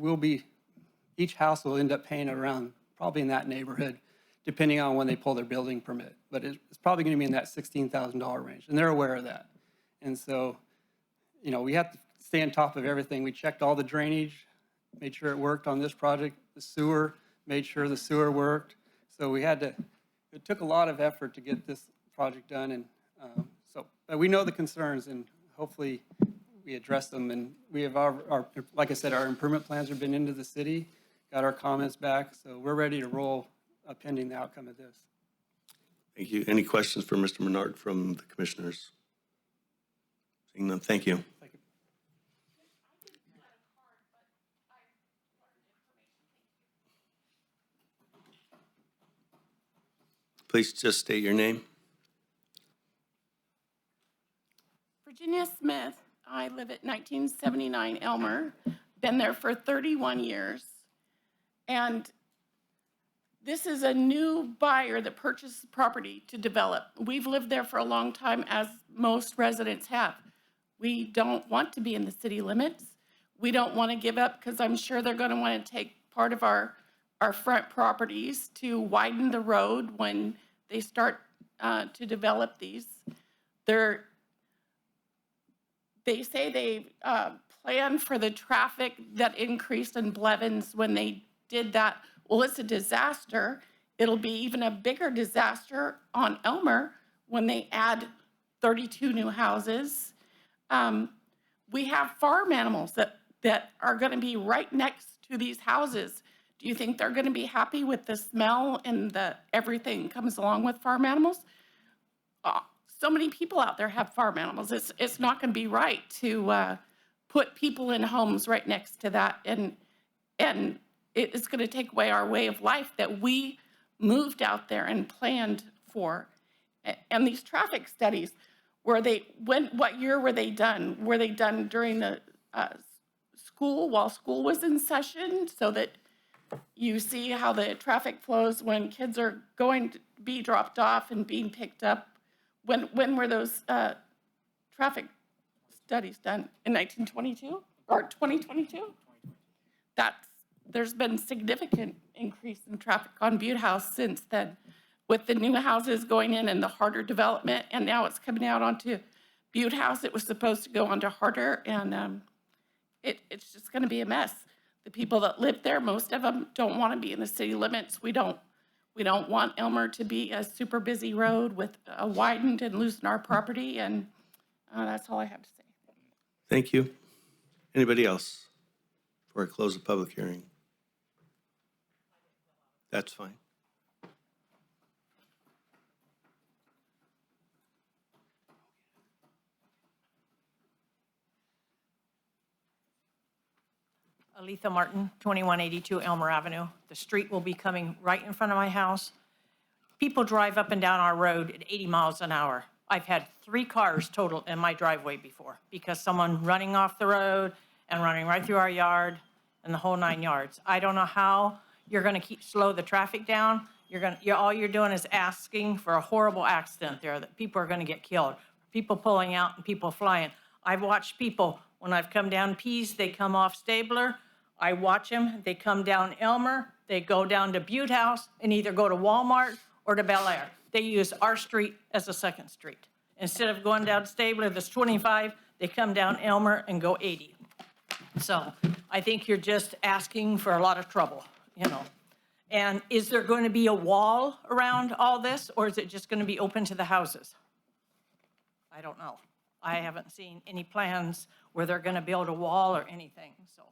each house will end up paying around probably in that neighborhood, depending on when they pull their building permit. But it's probably going to be in that $16,000 range, and they're aware of that. And so, we have to stay on top of everything. We checked all the drainage, made sure it worked on this project. The sewer, made sure the sewer worked. So it took a lot of effort to get this project done. And but we know the concerns, and hopefully we address them, and we have our, like I said, our improvement plans have been into the city, got our comments back, so we're ready to roll pending the outcome of this. Thank you. Any questions for Mr. Menard from the commissioners? Seeing none, thank you. Thank you. Please just state your name. Virginia Smith. I live at 1979 Elmer. Been there for 31 years. And this is a new buyer that purchased property to develop. We've lived there for a long time, as most residents have. We don't want to be in the city limits. We don't want to give up, because I'm sure they're going to want to take part of our front properties to widen the road when they start to develop these. They say they planned for the traffic that increased in Blevins when they did that. Well, it's a disaster. It'll be even a bigger disaster on Elmer when they add 32 new houses. We have farm animals that are going to be right next to these houses. Do you think they're going to be happy with the smell and the everything comes along with farm animals? So many people out there have farm animals. It's not going to be right to put people in homes right next to that, and it's going to take away our way of life that we moved out there and planned for. And these traffic studies, what year were they done? Were they done during the school, while school was in session, so that you see how the traffic flows when kids are going to be dropped off and being picked up? When were those traffic studies done? In 1922 or 2022? There's been significant increase in traffic on Butte House since then, with the new houses going in and the harder development, and now it's coming out onto Butte House. It was supposed to go onto Harder, and it's just going to be a mess. The people that live there, most of them don't want to be in the city limits. We don't want Elmer to be a super busy road with a widened and loosen our property, and that's all I have to say. Thank you. Anybody else before I close the public hearing? That's fine. Aletha Martin, 2182 Elmer Avenue. The street will be coming right in front of my house. People drive up and down our road at 80 miles an hour. I've had 3 cars total in my driveway before because someone running off the road and running right through our yard and the whole 9 yards. I don't know how you're going to slow the traffic down. All you're doing is asking for a horrible accident there, that people are going to get killed. People pulling out and people flying. I've watched people, when I've come down Pease, they come off Stabler. I watch them. They come down Elmer. They go down to Butte House and either go to Walmart or to Bel Air. They use our street as a second street. Instead of going down Stabler, that's 25, they come down Elmer and go 80. So I think you're just asking for a lot of trouble, you know. And is there going to be a wall around all this, or is it just going to be open to the houses? I don't know. I haven't seen any plans where they're going to build a wall or anything, so.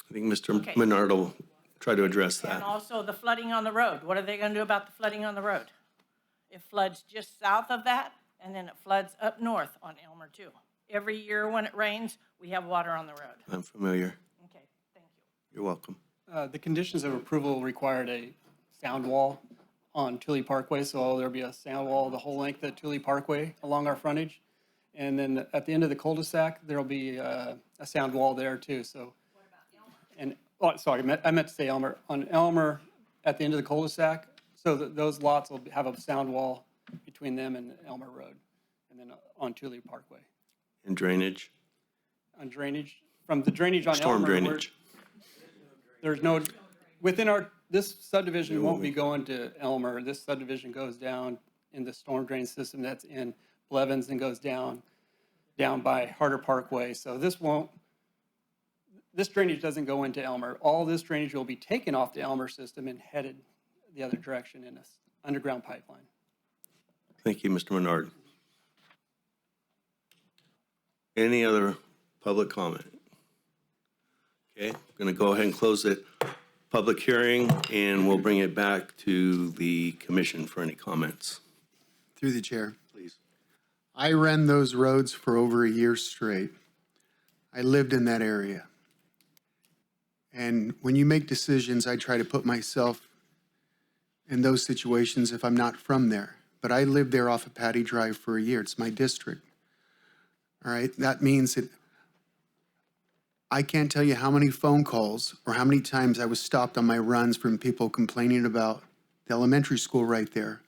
I think Mr. Menard will try to address that. And also the flooding on the road. What are they going to do about the flooding on the road? It floods just south of that, and then it floods up north on Elmer too. Every year when it rains, we have water on the road. I'm familiar. Okay, thank you. You're welcome. The conditions of approval required a sound wall on Thule Parkway, so there'll be a sound wall the whole length of Thule Parkway along our frontage. And then at the end of the cul-de-sac, there'll be a sound wall there too, so. What about Elmer? And, sorry, I meant to say Elmer. On Elmer, at the end of the cul-de-sac, so those lots will have a sound wall between them and Elmer Road, and then on Thule Parkway. And drainage? On drainage, from the drainage on Storm Elmer, drainage. there's no, this subdivision won't be going to Elmer. This subdivision goes down in the storm drain system that's in Blevins and goes down by Harder Parkway. So this drainage doesn't go into Elmer. All this drainage will be taken off the Elmer system and headed the other direction in this underground pipeline. Thank you, Mr. Menard. Any other public comment? Okay, I'm going to go ahead and close the public hearing, and we'll bring it back to the commission for any comments. Through the chair. Please. I ran those roads for over a year straight. I lived in that area. And when you make decisions, I try to put myself in those situations if I'm not from there. But I lived there off of Patty Drive for a year. It's my district. All right, that means that I can't tell you how many phone calls or how many times I was stopped on my runs from people complaining about the elementary school right there.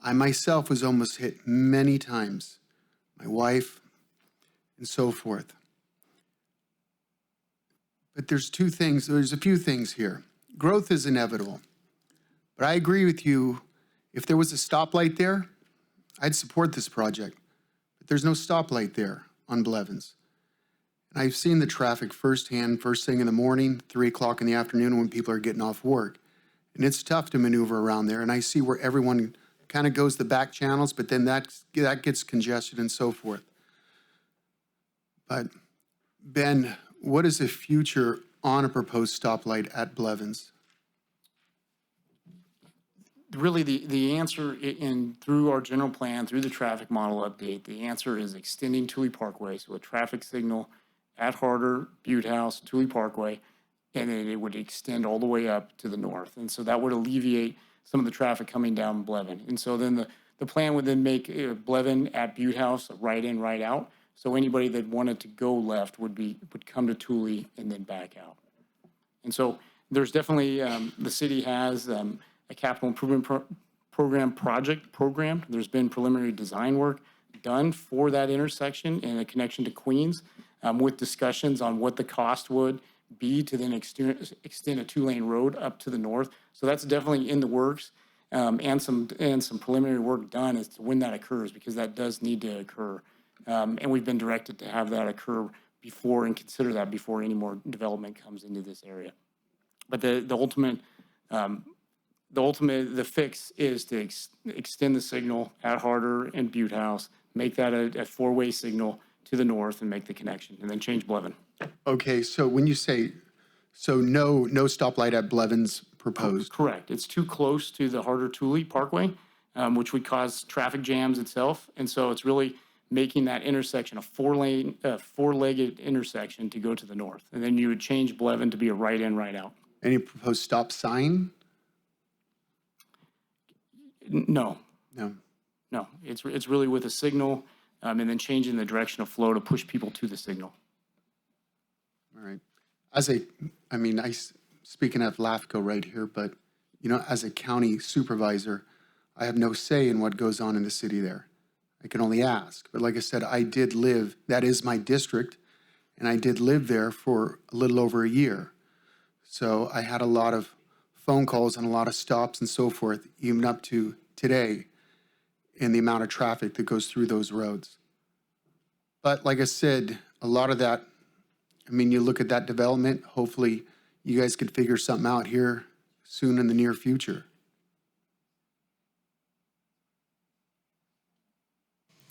I myself was almost hit many times, my wife, and so forth. But there's a few things here. Growth is inevitable. But I agree with you, if there was a stoplight there, I'd support this project. But there's no stoplight there on Blevins. And I've seen the traffic firsthand, first thing in the morning, 3 o'clock in the afternoon when people are getting off work. And it's tough to maneuver around there. And I see where everyone kind of goes the back channels, but then that gets congested and so forth. But Ben, what is the future on a proposed stoplight at Blevins? Really, the answer through our general plan, through the traffic model update, the answer is extending Thule Parkway, so a traffic signal at Harder, Butte House, Thule Parkway, and then it would extend all the way up to the north. And so that would alleviate some of the traffic coming down Blevin. And so then the plan would then make Blevin at Butte House a right in, right out. So anybody that wanted to go left would come to Thule and then back out. And so there's definitely, the city has a capital improvement program project programmed. There's been preliminary design work done for that intersection and a connection to Queens with discussions on what the cost would be to then extend a 2-lane road up to the north. So that's definitely in the works and some preliminary work done as to when that occurs, because that does need to occur. And we've been directed to have that occur before and consider that before any more development comes into this area. But the fix is to extend the signal at Harder and Butte House, make that a 4-way signal to the north and make the connection, and then change Blevin. Okay, so when you say, so no stoplight at Blevins proposed? Correct. It's too close to the Harder Thule Parkway, which would cause traffic jams itself. And so it's really making that intersection a 4-legged intersection to go to the north. And then you would change Blevin to be a right in, right out. Any proposed stop sign? No. No. It's really with a signal and then changing the direction of flow to push people to the signal. All right. Speaking of LAFCO right here, but, as a county supervisor, I have no say in what goes on in the city there. I can only ask. But like I said, that is my district, and I did live there for a little over a year. So I had a lot of phone calls and a lot of stops and so forth, even up to today, in the amount of traffic that goes through those roads. But like I said, a lot of that, you look at that development, hopefully you guys could figure something out here soon in the near future.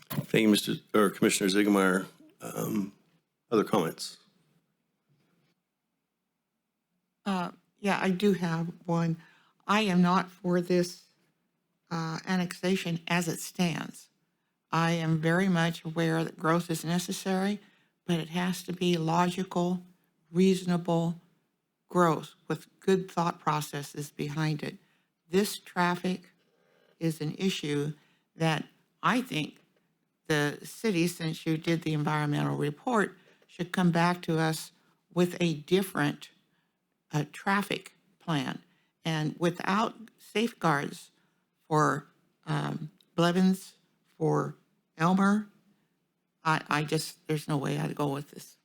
Thank you, Commissioner Ziegemeier. Other comments? Yeah, I do have one. I am not for this annexation as it stands. I am very much aware that growth is necessary, but it has to be logical, reasonable growth with good thought processes behind it. This traffic is an issue that I think the city, since you did the environmental report, should come back to us with a different traffic plan. And without safeguards for Blevins, for Elmer, there's no way I'd go with this.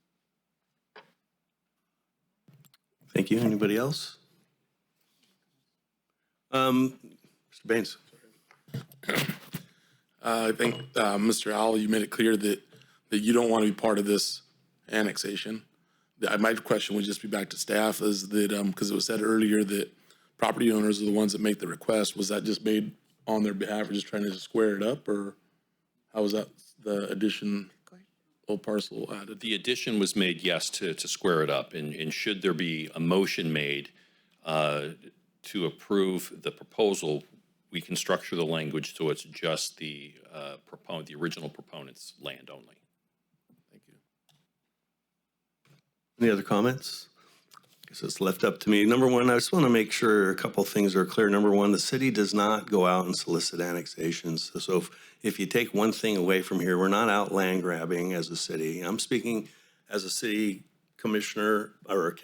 Thank you. Anybody else? Mr. Baines. I think, Mr. Owl, you made it clear that you don't want to be part of this annexation. My question would just be back to staff, is that, because it was said earlier that property owners are the ones that make the request. Was that just made on their behalf or just trying to square it up, or how was that the addition whole parcel added. The addition was made, yes, to square it up. And should there be a motion made to approve the proposal, we can structure the language so it's just the the original proponent's land only. Thank you. Any other comments? I guess it's left up to me. Number one, I just want to make sure a couple things are clear. Number one, the city does not go out and solicit annexations. So if you take one thing away from here, we're not out land grabbing as a city. I'm speaking as a city commissioner or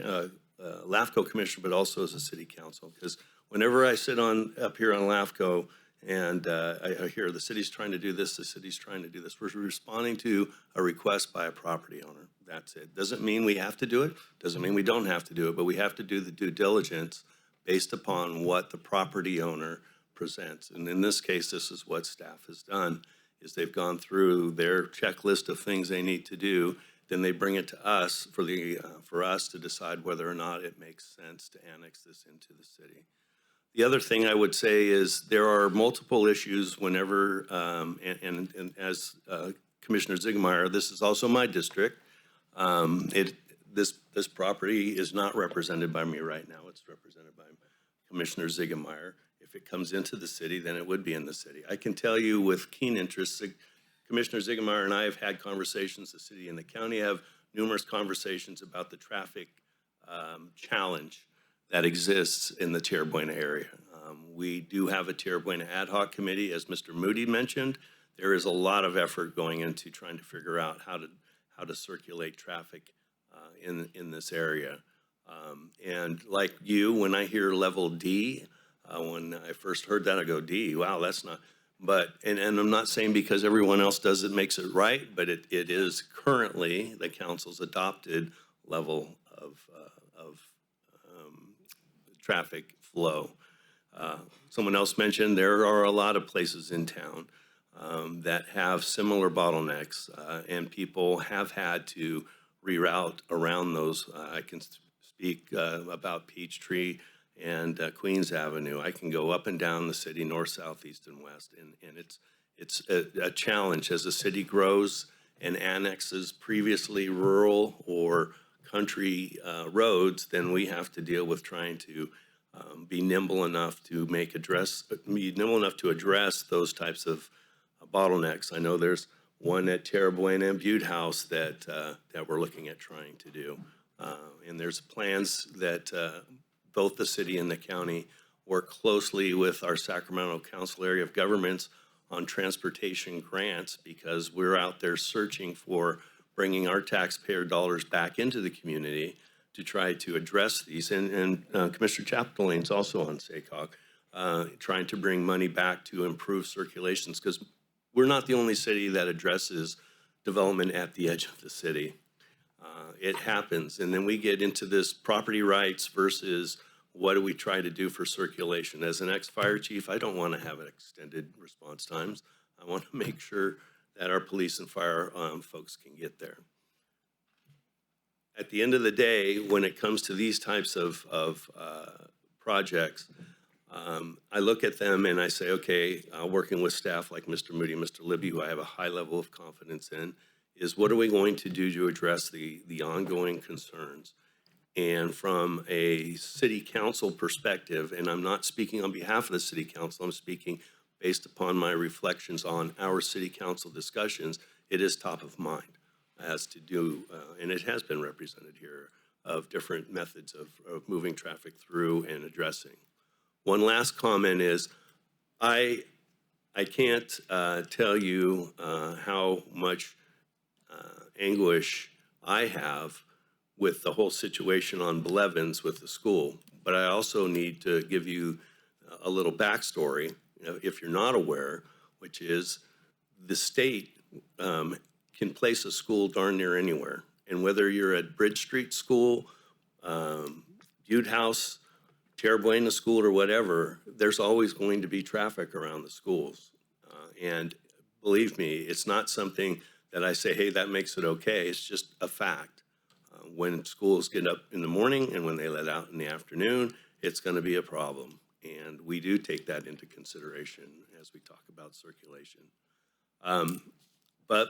LAFCO commissioner, but also as a city council. Because whenever I sit up here on LAFCO and I hear the city's trying to do this, the city's trying to do this, we're responding to a request by a property owner. That's it. Doesn't mean we have to do it. Doesn't mean we don't have to do it, but we have to do the due diligence based upon what the property owner presents. And in this case, this is what staff has done, is they've gone through their checklist of things they need to do. Then they bring it to us for us to decide whether or not it makes sense to annex this into the city. The other thing I would say is there are multiple issues whenever, and as Commissioner Ziegemeier, this is also my district. This property is not represented by me right now. It's represented by Commissioner Ziegemeier. If it comes into the city, then it would be in the city. I can tell you with keen interest, Commissioner Ziegemeier and I have had conversations, the city and the county have numerous conversations about the traffic challenge that exists in the Tierra Buena area. We do have a Tierra Buena ad hoc committee, as Mr. Moody mentioned. There is a lot of effort going into trying to figure out how to circulate traffic in this area. And like you, when I hear level D, when I first heard that, I go, D, wow, that's not, but, and I'm not saying because everyone else does it makes it right, but it is currently the council's adopted level of traffic flow. Someone else mentioned there are a lot of places in town that have similar bottlenecks, and people have had to reroute around those. I can speak about Peachtree and Queens Avenue. I can go up and down the city, north, south, east, and west, and it's a challenge as the city grows and annexes previously rural or country roads. Then we have to deal with trying to be nimble enough to address those types of bottlenecks. I know there's one at Tierra Buena and Butte House that we're looking at trying to do. And there's plans that both the city and the county work closely with our Sacramento Council Area of Governments on transportation grants, because we're out there searching for bringing our taxpayer dollars back into the community to try to address these. And Commissioner Chapdelain's also on SACOG, trying to bring money back to improve circulations, because we're not the only city that addresses development at the edge of the city. It happens, and then we get into this property rights versus what do we try to do for circulation. As an ex-fire chief, I don't want to have extended response times. I want to make sure that our police and fire folks can get there. At the end of the day, when it comes to these types of projects, I look at them and I say, okay, working with staff like Mr. Moody and Mr. Libby, who I have a high level of confidence in, is what are we going to do to address the ongoing concerns? And from a city council perspective, and I'm not speaking on behalf of the city council, I'm speaking based upon my reflections on our city council discussions, it is top of mind as to do, and it has been represented here, of different methods of moving traffic through and addressing. One last comment is, I can't tell you how much anguish I have with the whole situation on Blevins with the school, but I also need to give you a little backstory, if you're not aware, which is the state can place a school darn near anywhere. And whether you're at Bridge Street School, Butte House, Tierra Buena School, or whatever, there's always going to be traffic around the schools. And believe me, it's not something that I say, hey, that makes it okay. It's just a fact. When schools get up in the morning and when they let out in the afternoon, it's going to be a problem. And we do take that into consideration as we talk about circulation. But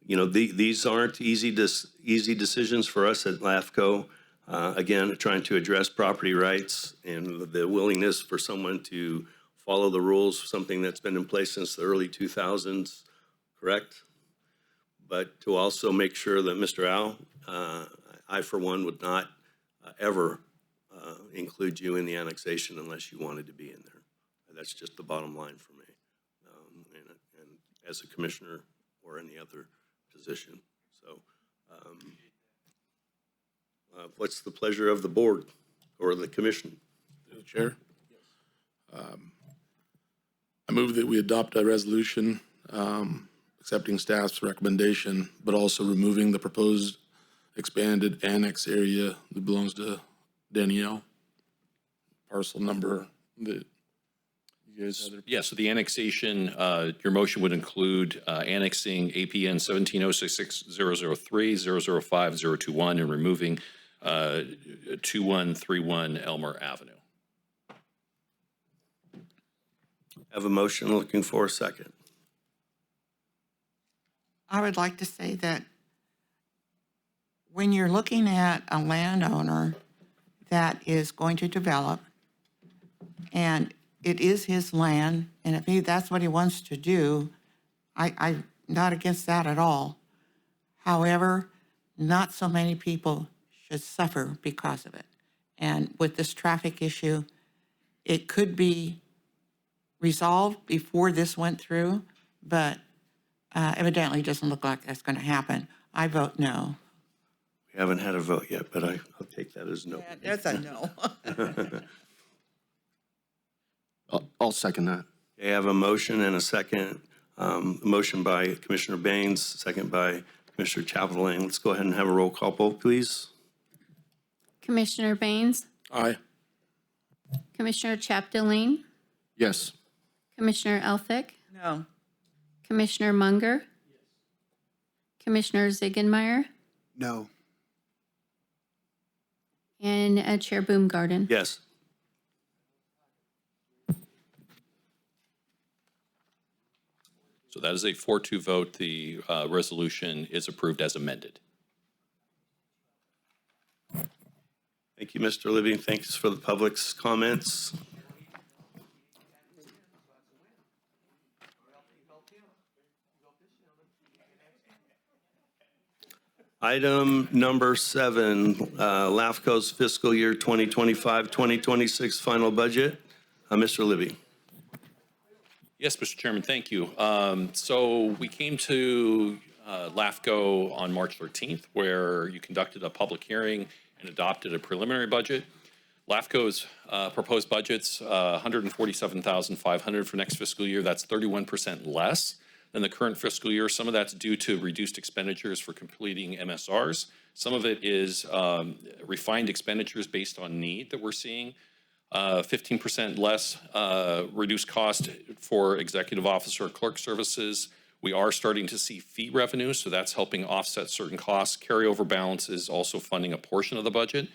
these aren't easy decisions for us at LAFCO. Again, trying to address property rights and the willingness for someone to follow the rules, something that's been in place since the early 2000s, correct? But to also make sure that Mr. Al, I for one would not ever include you in the annexation unless you wanted to be in there. That's just the bottom line for me, and as a commissioner or any other position. So what's the pleasure of the board or the commission? Chair? I move that we adopt a resolution accepting staff's recommendation, but also removing the proposed expanded annex area that belongs to Danielle. Parcel number that you guys had. Yeah, so the annexation, your motion would include annexing APN 17066-003, 005021, and removing 2131 Elmer Avenue. Have a motion, looking for a second. I would like to say that when you're looking at a landowner that is going to develop, and it is his land, and if that's what he wants to do, I'm not against that at all. However, not so many people should suffer because of it. And with this traffic issue, it could be resolved before this went through, but evidently it doesn't look like that's going to happen. I vote no. We haven't had a vote yet, but I'll take that as no. Yeah, that's a no. I'll second that. I have a motion and a second. Motion by Commissioner Baines, second by Commissioner Chapdelaine. Let's go ahead and have a roll call vote, please. Commissioner Baines, Aye. Commissioner Chapdelaine, Yes. Commissioner Elphick, No. Commissioner Munger, Commissioner Ziegenmeyer, No. and Chair Baumgarten. Yes. So that is a 4-2 vote. The resolution is approved as amended. Thank you, Mr. Libby. Thanks for the public's comments. Item number 7, LAFCO's fiscal year 2025-2026 final budget. Mr. Libby. Yes, Mr. Chairman, thank you. So we came to LAFCO on March 13th, where you conducted a public hearing and adopted a preliminary budget. LAFCO's proposed budget's $147,500 for next fiscal year. That's 31% less than the current fiscal year. Some of that's due to reduced expenditures for completing MSRs. Some of it is refined expenditures based on need that we're seeing. 15% less reduced cost for executive officer clerk services. We are starting to see fee revenue, so that's helping offset certain costs. Carryover balance is also funding a portion of the budget.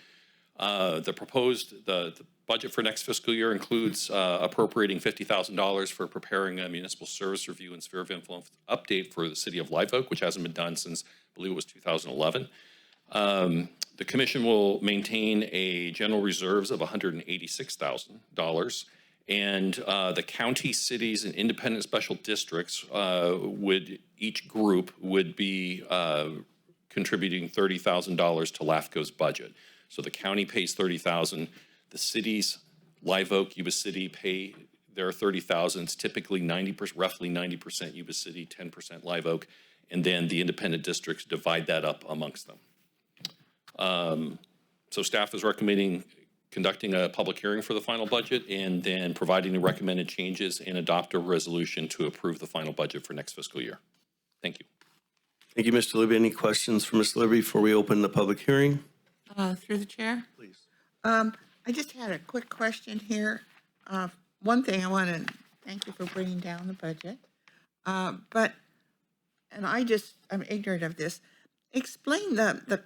The budget for next fiscal year includes appropriating $50,000 for preparing a municipal service review and sphere of influence update for the city of Live Oak, which hasn't been done since, I believe it was 2011. The commission will maintain a general reserves of $186,000, and the county, cities, and independent special districts each group would be contributing $30,000 to LAFCO's budget. So the county pays $30,000. The cities, Live Oak, Yuba City, pay their $30,000. It's typically roughly 90% Yuba City, 10% Live Oak, and then the independent districts divide that up amongst them. So staff is recommending conducting a public hearing for the final budget and then providing the recommended changes and adopt a resolution to approve the final budget for next fiscal year. Thank you. Thank you, Mr. Libby. Any questions for Mr. Libby before we open the public hearing? Through the chair? Please. I just had a quick question here. One thing I want to thank you for bringing down the budget. I'm ignorant of this. Explain the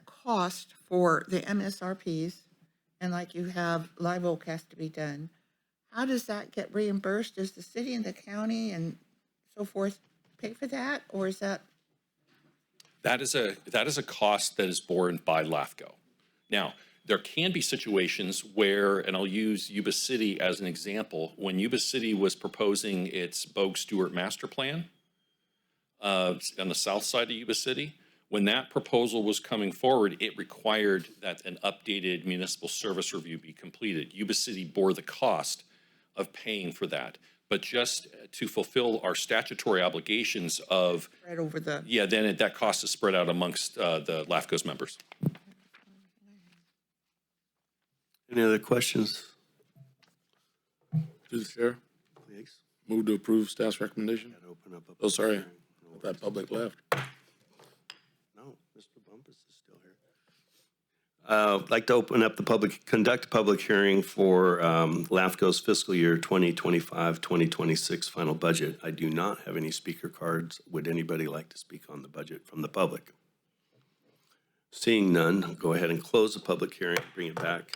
cost for the MSRPs, and like you have Live Oak has to be done. How does that get reimbursed? Does the city and the county and so forth pay for that, or is that That is a cost that is borne by LAFCO. Now, there can be situations where, and I'll use Yuba City as an example, when Yuba City was proposing its Bogue Stewart master plan on the south side of Yuba City, when that proposal was coming forward, it required that an updated municipal service review be completed. Yuba City bore the cost of paying for that. But just to fulfill our statutory obligations of, Right over the, yeah, then that cost is spread out amongst the LAFCO's members. Any other questions? Through the chair, Please. move to approve staff's recommendation. Gotta open up a Oh, sorry, hearing. that public left. No, Mr. Bumpus is still here. I'd like to open up conduct a public hearing for LAFCO's fiscal year 2025-2026 final budget. I do not have any speaker cards. Would anybody like to speak on the budget from the public? Seeing none, I'll go ahead and close the public hearing, bring it back.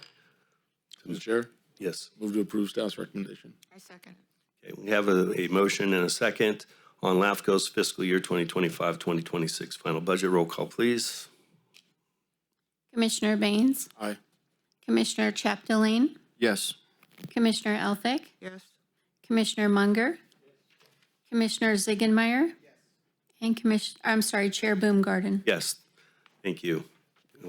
Through the chair, Yes. move to approve staff's recommendation. I second. Okay, we have a motion and a second on LAFCO's fiscal year 2025-2026 final budget. Roll call, please. Commissioner Baines, Aye. Commissioner Chapdelaine, Yes. Commissioner Elphick, Yes. Commissioner Munger, Commissioner Ziegenmeyer, and Chair Baumgarten. Yes, thank you.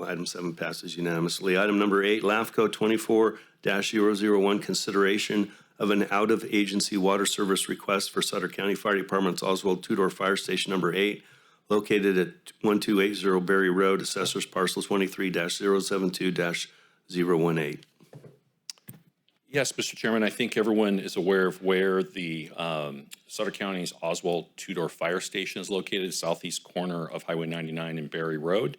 Item 7 passes unanimously. Item number 8, LAFCO 24-001, consideration of an out-of-agency water service request for Sutter County Fire Department's Oswald Tudor Fire Station number 8, located at 1280 Berry Road, Assessors Parcel 23-072-018. Yes, Mr. Chairman, I think everyone is aware of where the Sutter County's Oswald Tudor Fire Station is located, southeast corner of Highway 99 and Berry Road.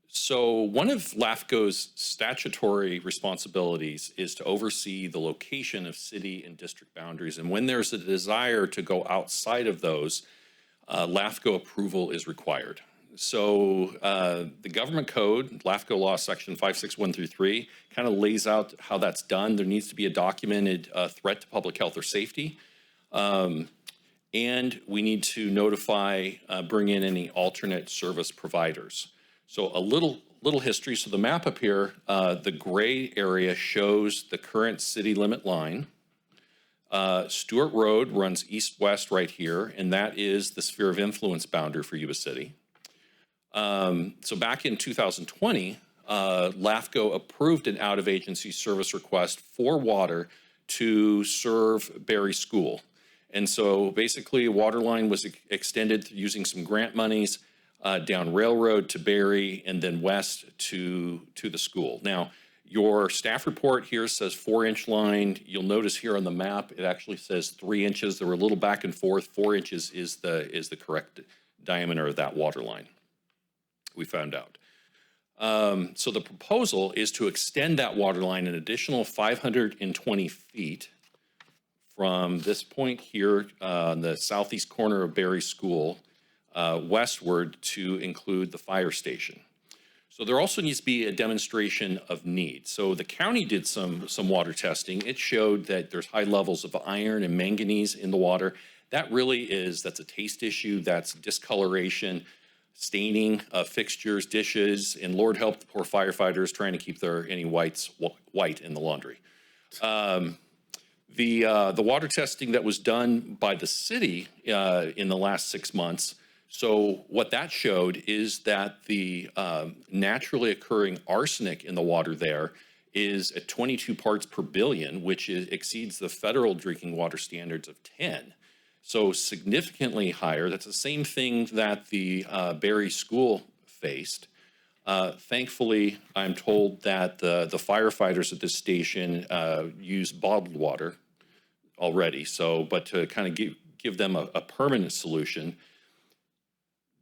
So one of LAFCO's statutory responsibilities is to oversee the location of city and district boundaries. And when there's a desire to go outside of those, LAFCO approval is required. So the government code, LAFCO law section 56133, kind of lays out how that's done. There needs to be a documented threat to public health or safety. And we need to notify, bring in any alternate service providers. So a little history. So the map up here, the gray area shows the current city limit line. Stewart Road runs east-west right here, and that is the sphere of influence boundary for Yuba City. So back in 2020, LAFCO approved an out-of-agency service request for water to serve Berry School. And so basically a water line was extended using some grant monies down Railroad to Berry and then west to the school. Now, your staff report here says 4-inch line. You'll notice here on the map, it actually says 3 inches. There were a little back and forth. 4 inches is the correct diameter of that water line, we found out. So the proposal is to extend that water line an additional 520 feet from this point here on the southeast corner of Berry School westward to include the fire station. So there also needs to be a demonstration of need. So the county did some water testing. It showed that there's high levels of iron and manganese in the water. That really that's a taste issue. That's discoloration, staining of fixtures, dishes, and Lord help the poor firefighters trying to keep any whites white in the laundry. The water testing that was done by the city in the last 6 months, so what that showed is that the naturally occurring arsenic in the water there is at 22 parts per billion, which exceeds the federal drinking water standards of 10. So significantly higher. That's the same thing that the Berry School faced. Thankfully, I'm told that the firefighters at this station use bottled water already. So, but to kind of give them a permanent solution,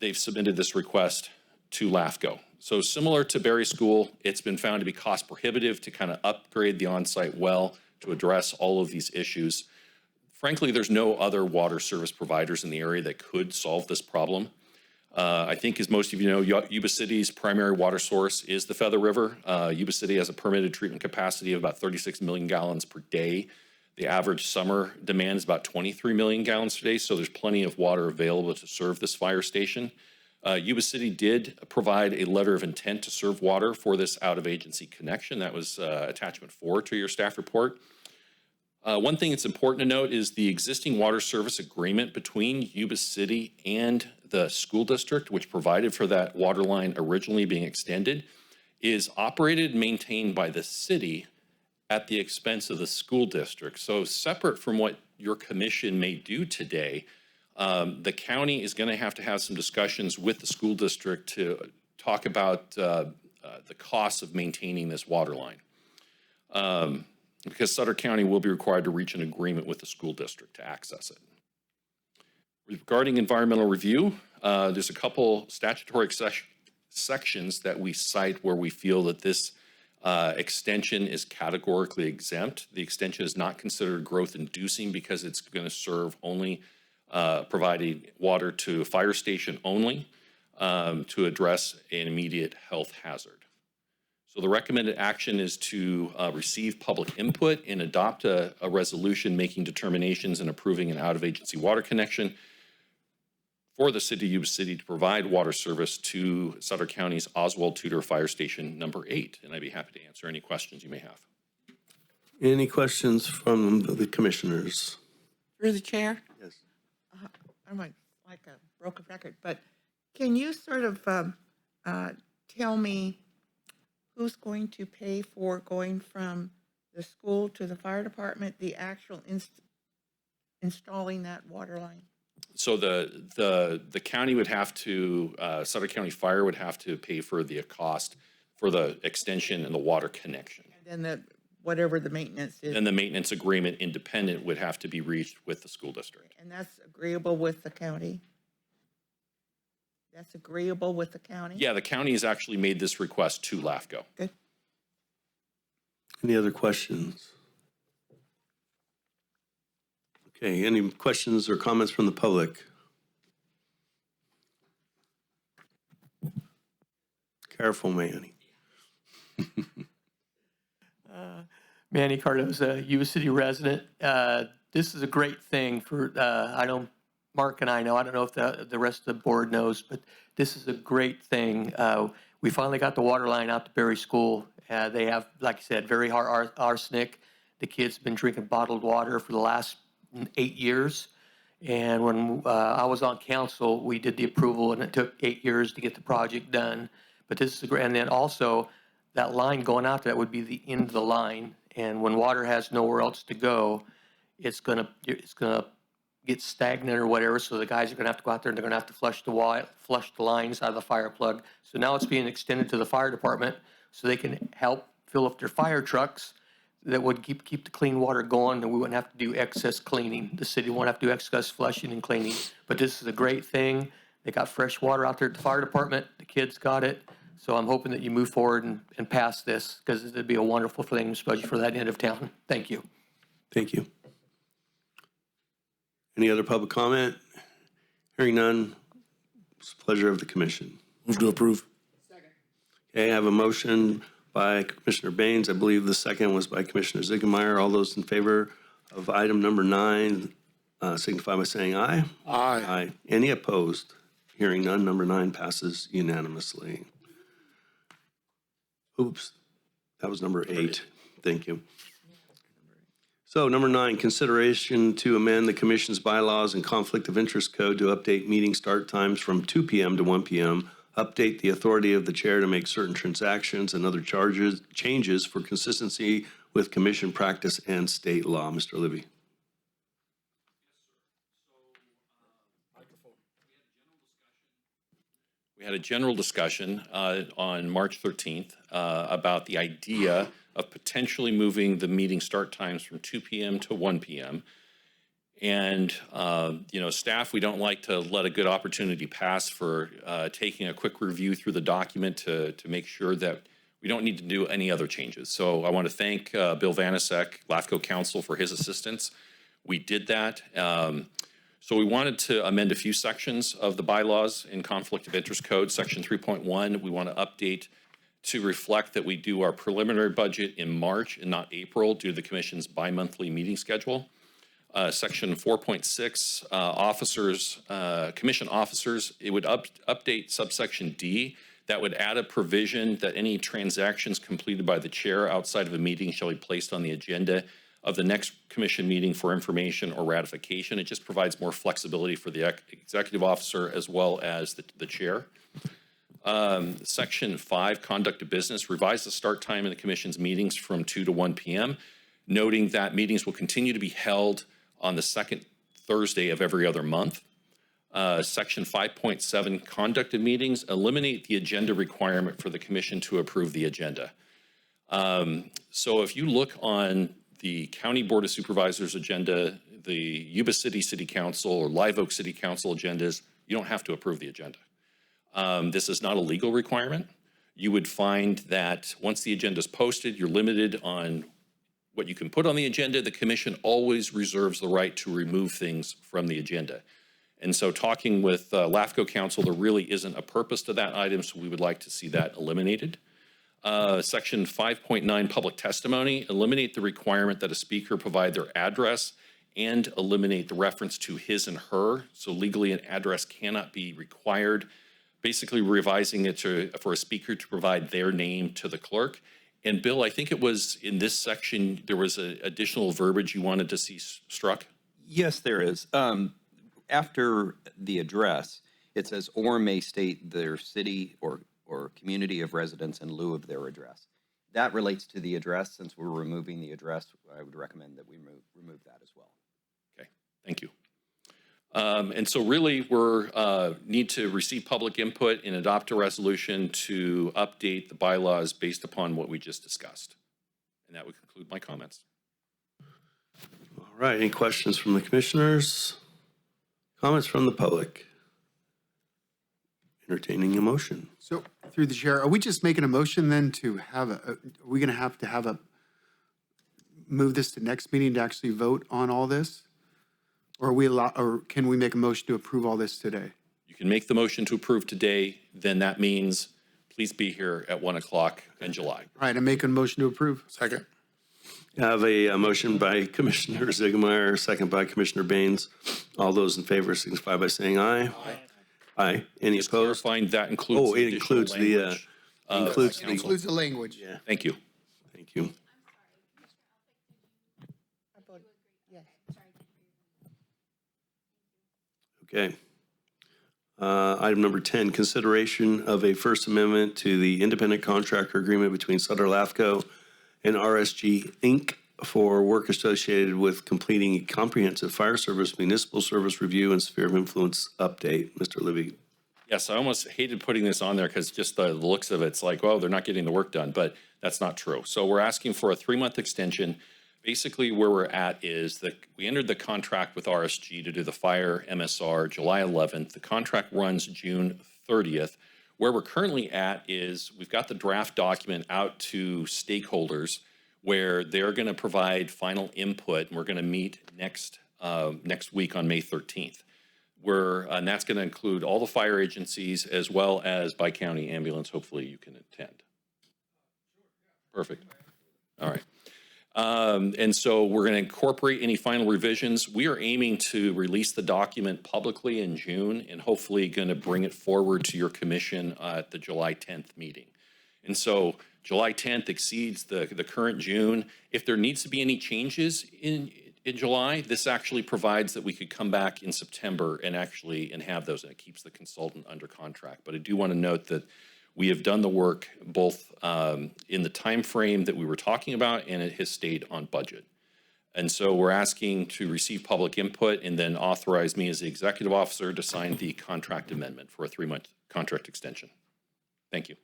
they've submitted this request to LAFCO. So similar to Berry School, it's been found to be cost prohibitive to kind of upgrade the on-site well to address all of these issues. Frankly, there's no other water service providers in the area that could solve this problem. I think, as most of you know, Yuba City's primary water source is the Feather River. Yuba City has a permitted treatment capacity of about 36 million gallons per day. The average summer demand is about 23 million gallons per day, so there's plenty of water available to serve this fire station. Yuba City did provide a letter of intent to serve water for this out-of-agency connection. That was attachment 4 to your staff report. One thing that's important to note is the existing water service agreement between Yuba City and the school district, which provided for that water line originally being extended, is operated and maintained by the city at the expense of the school district. So separate from what your commission may do today, the county is going to have some discussions with the school district to talk about the costs of maintaining this water line. Because Sutter County will be required to reach an agreement with the school district to access it. Regarding environmental review, there's a couple statutory sections that we cite where we feel that this extension is categorically exempt. The extension is not considered growth inducing because it's going to serve only providing water to a fire station only to address an immediate health hazard. So the recommended action is to receive public input and adopt a resolution making determinations and approving an out-of-agency water connection for the city of Yuba City to provide water service to Sutter County's Oswald Tudor Fire Station number 8. And I'd be happy to answer any questions you may have. Any questions from the commissioners? Through the chair? Yes. I'm like a broken record, but can you sort of tell me who's going to pay for going from the school to the fire department, the actual installing that water line? So the county would have to, Sutter County Fire would have to pay for the cost for the extension and the water connection. And then whatever the maintenance is. And the maintenance agreement independent would have to be reached with the school district. And that's agreeable with the county? That's agreeable with the county? Yeah, the county has actually made this request to LAFCO. Good. Any other questions? Okay, any questions or comments from the public? Careful, Manny. Manny Cardoza, Yuba City resident. This is a great thing for, I know Mark and I know, I don't know if the rest of the board knows, but this is a great thing. We finally got the water line out to Berry School. They have, like I said, very high arsenic. The kids have been drinking bottled water for the last 8 years. And when I was on council, we did the approval and it took 8 years to get the project done. But this is a great, and then also that line going out there would be the end of the line. And when water has nowhere else to go, it's gonna get stagnant or whatever. So the guys are gonna have to go out there and they're gonna have to flush the lines out of the fire plug. So now it's being extended to the fire department so they can help fill up their fire trucks that would keep the clean water going, and we wouldn't have to do excess cleaning. The city won't have to do excess flushing and cleaning. But this is a great thing. They got fresh water out there at the fire department. The kids got it. So I'm hoping that you move forward and pass this, because it'd be a wonderful thing, especially for that end of town. Thank you. Thank you. Any other public comment? Hearing none, it's the pleasure of the commission. Move to approve. Okay, I have a motion by Commissioner Baines. I believe the second was by Commissioner Ziegenmeier. All those in favor of item number 9 signify by saying aye. Aye. Aye. Any opposed? Hearing none, number 9 passes unanimously. Oops, that was number 8. Thank you. So number 9, consideration to amend the commission's bylaws and conflict of interest code to update meeting start times from 2 p.m. to 1 p.m., update the authority of the chair to make certain transactions and other changes for consistency with commission practice and state law. Mr. Libby. We had a general discussion on March 13th about the idea of potentially moving the meeting start times from 2 p.m. to 1 p.m. And, staff, we don't like to let a good opportunity pass for taking a quick review through the document to make sure that we don't need to do any other changes. So I want to thank Bill Vanasek, LAFCO counsel, for his assistance. We did that. So we wanted to amend a few sections of the bylaws in conflict of interest code. Section 3.1, we want to update to reflect that we do our preliminary budget in March and not April due to the commission's bi-monthly meeting schedule. Section 4.6, officers, commission officers, it would update subsection D. That would add a provision that any transactions completed by the chair outside of a meeting shall be placed on the agenda of the next commission meeting for information or ratification. It just provides more flexibility for the executive officer as well as the chair. Section 5, conduct of business, revise the start time in the commission's meetings from 2 to 1 p.m., noting that meetings will continue to be held on the second Thursday of every other month. Section 5.7, conduct of meetings, eliminate the agenda requirement for the commission to approve the agenda. So if you look on the County Board of Supervisors agenda, the Yuba City Council or Live Oak City Council agendas, you don't have to approve the agenda. This is not a legal requirement. You would find that once the agenda is posted, you're limited on what you can put on the agenda. The commission always reserves the right to remove things from the agenda. And so talking with LAFCO council, there really isn't a purpose to that item, so we would like to see that eliminated. Section 5.9, public testimony, eliminate the requirement that a speaker provide their address and eliminate the reference to his and her. So legally an address cannot be required. Basically revising it for a speaker to provide their name to the clerk. And Bill, I think it was in this section, there was additional verbiage you wanted to see struck? Yes, there is. After the address, it says, or may state their city or community of residence in lieu of their address. That relates to the address. Since we're removing the address, I would recommend that we remove that as well. Okay, thank you. And so really we're need to receive public input and adopt a resolution to update the bylaws based upon what we just discussed. And that would conclude my comments. All right, any questions from the commissioners? Comments from the public? Entertaining a motion. So through the chair, are we just making a motion then to have are we going to have a, move this to next meeting to actually vote on all this? Or or can we make a motion to approve all this today? You can make the motion to approve today, then that means please be here at 1 o'clock in July. All right, I'm making a motion to approve. Second. I have a motion by Commissioner Ziegemeier, second by Commissioner Baines. All those in favor signify by saying aye. Aye. Aye. Any Just opposed? clarifying that includes Oh, the it includes additional the, language, includes the, council. Includes the language. yeah, Thank you. thank you. Okay. Item number 10, consideration of a First Amendment to the independent contractor agreement between Sutter LAFCO and RSG Inc. for work associated with completing a comprehensive fire service, municipal service review, and sphere of influence update. Mr. Libby. Yes, I almost hated putting this on there because just the looks of it's like, well, they're not getting the work done, but that's not true. So we're asking for a 3-month extension. Basically where we're at is that we entered the contract with RSG to do the fire MSR July 11th. The contract runs June 30th. Where we're currently at is we've got the draft document out to stakeholders where they're going to provide final input, and we're going to meet next week on May 13th. And that's going to include all the fire agencies as well as bi-county ambulance. Hopefully you can attend. Perfect. All right. And so we're going to incorporate any final revisions. We are aiming to release the document publicly in June and hopefully going to bring it forward to your commission at the July 10th meeting. And so July 10th exceeds the current June. If there needs to be any changes in July, this actually provides that we could come back in September and have those, and it keeps the consultant under contract. But I do want to note that we have done the work both in the time frame that we were talking about, and it has stayed on budget. And so we're asking to receive public input and then authorize me as the executive officer to sign the contract amendment for a 3-month contract extension. Thank you.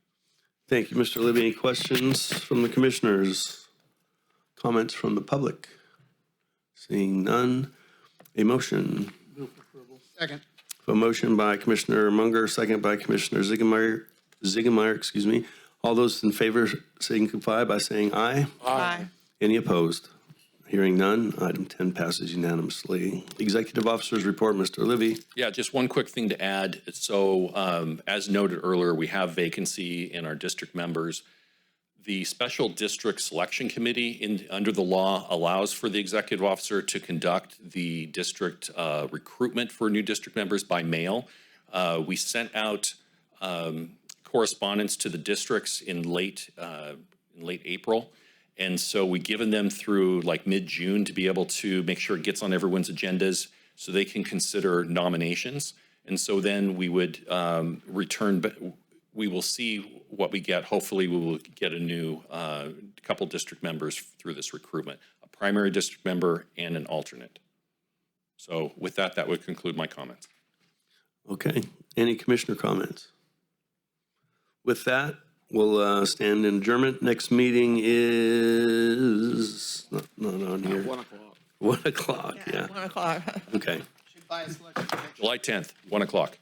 Thank you, Mr. Libby. Any questions from the commissioners? Comments from the public? Seeing none, a motion. Second. A motion by Commissioner Munger, second by Commissioner Ziegemeier, excuse me. All those in favor signify by saying aye. Aye. Any opposed? Hearing none, item 10 passes unanimously. Executive Officer's Report, Mr. Libby. Yeah, just one quick thing to add. So as noted earlier, we have vacancy in our district members. The Special District Selection Committee under the law allows for the executive officer to conduct the district recruitment for new district members by mail. We sent out correspondence to the districts in late April. And so we've given them through like mid-June to be able to make sure it gets on everyone's agendas so they can consider nominations. And so then we would we will see what we get. Hopefully we will get a new couple district members through this recruitment, a primary district member and an alternate. So with that, that would conclude my comments. Okay. Any commissioner comments? With that, we'll stand in adjournment. Next meeting is not on here. 1 o'clock. 1 o'clock, yeah. 1 o'clock. Okay. July 10th, 1 o'clock.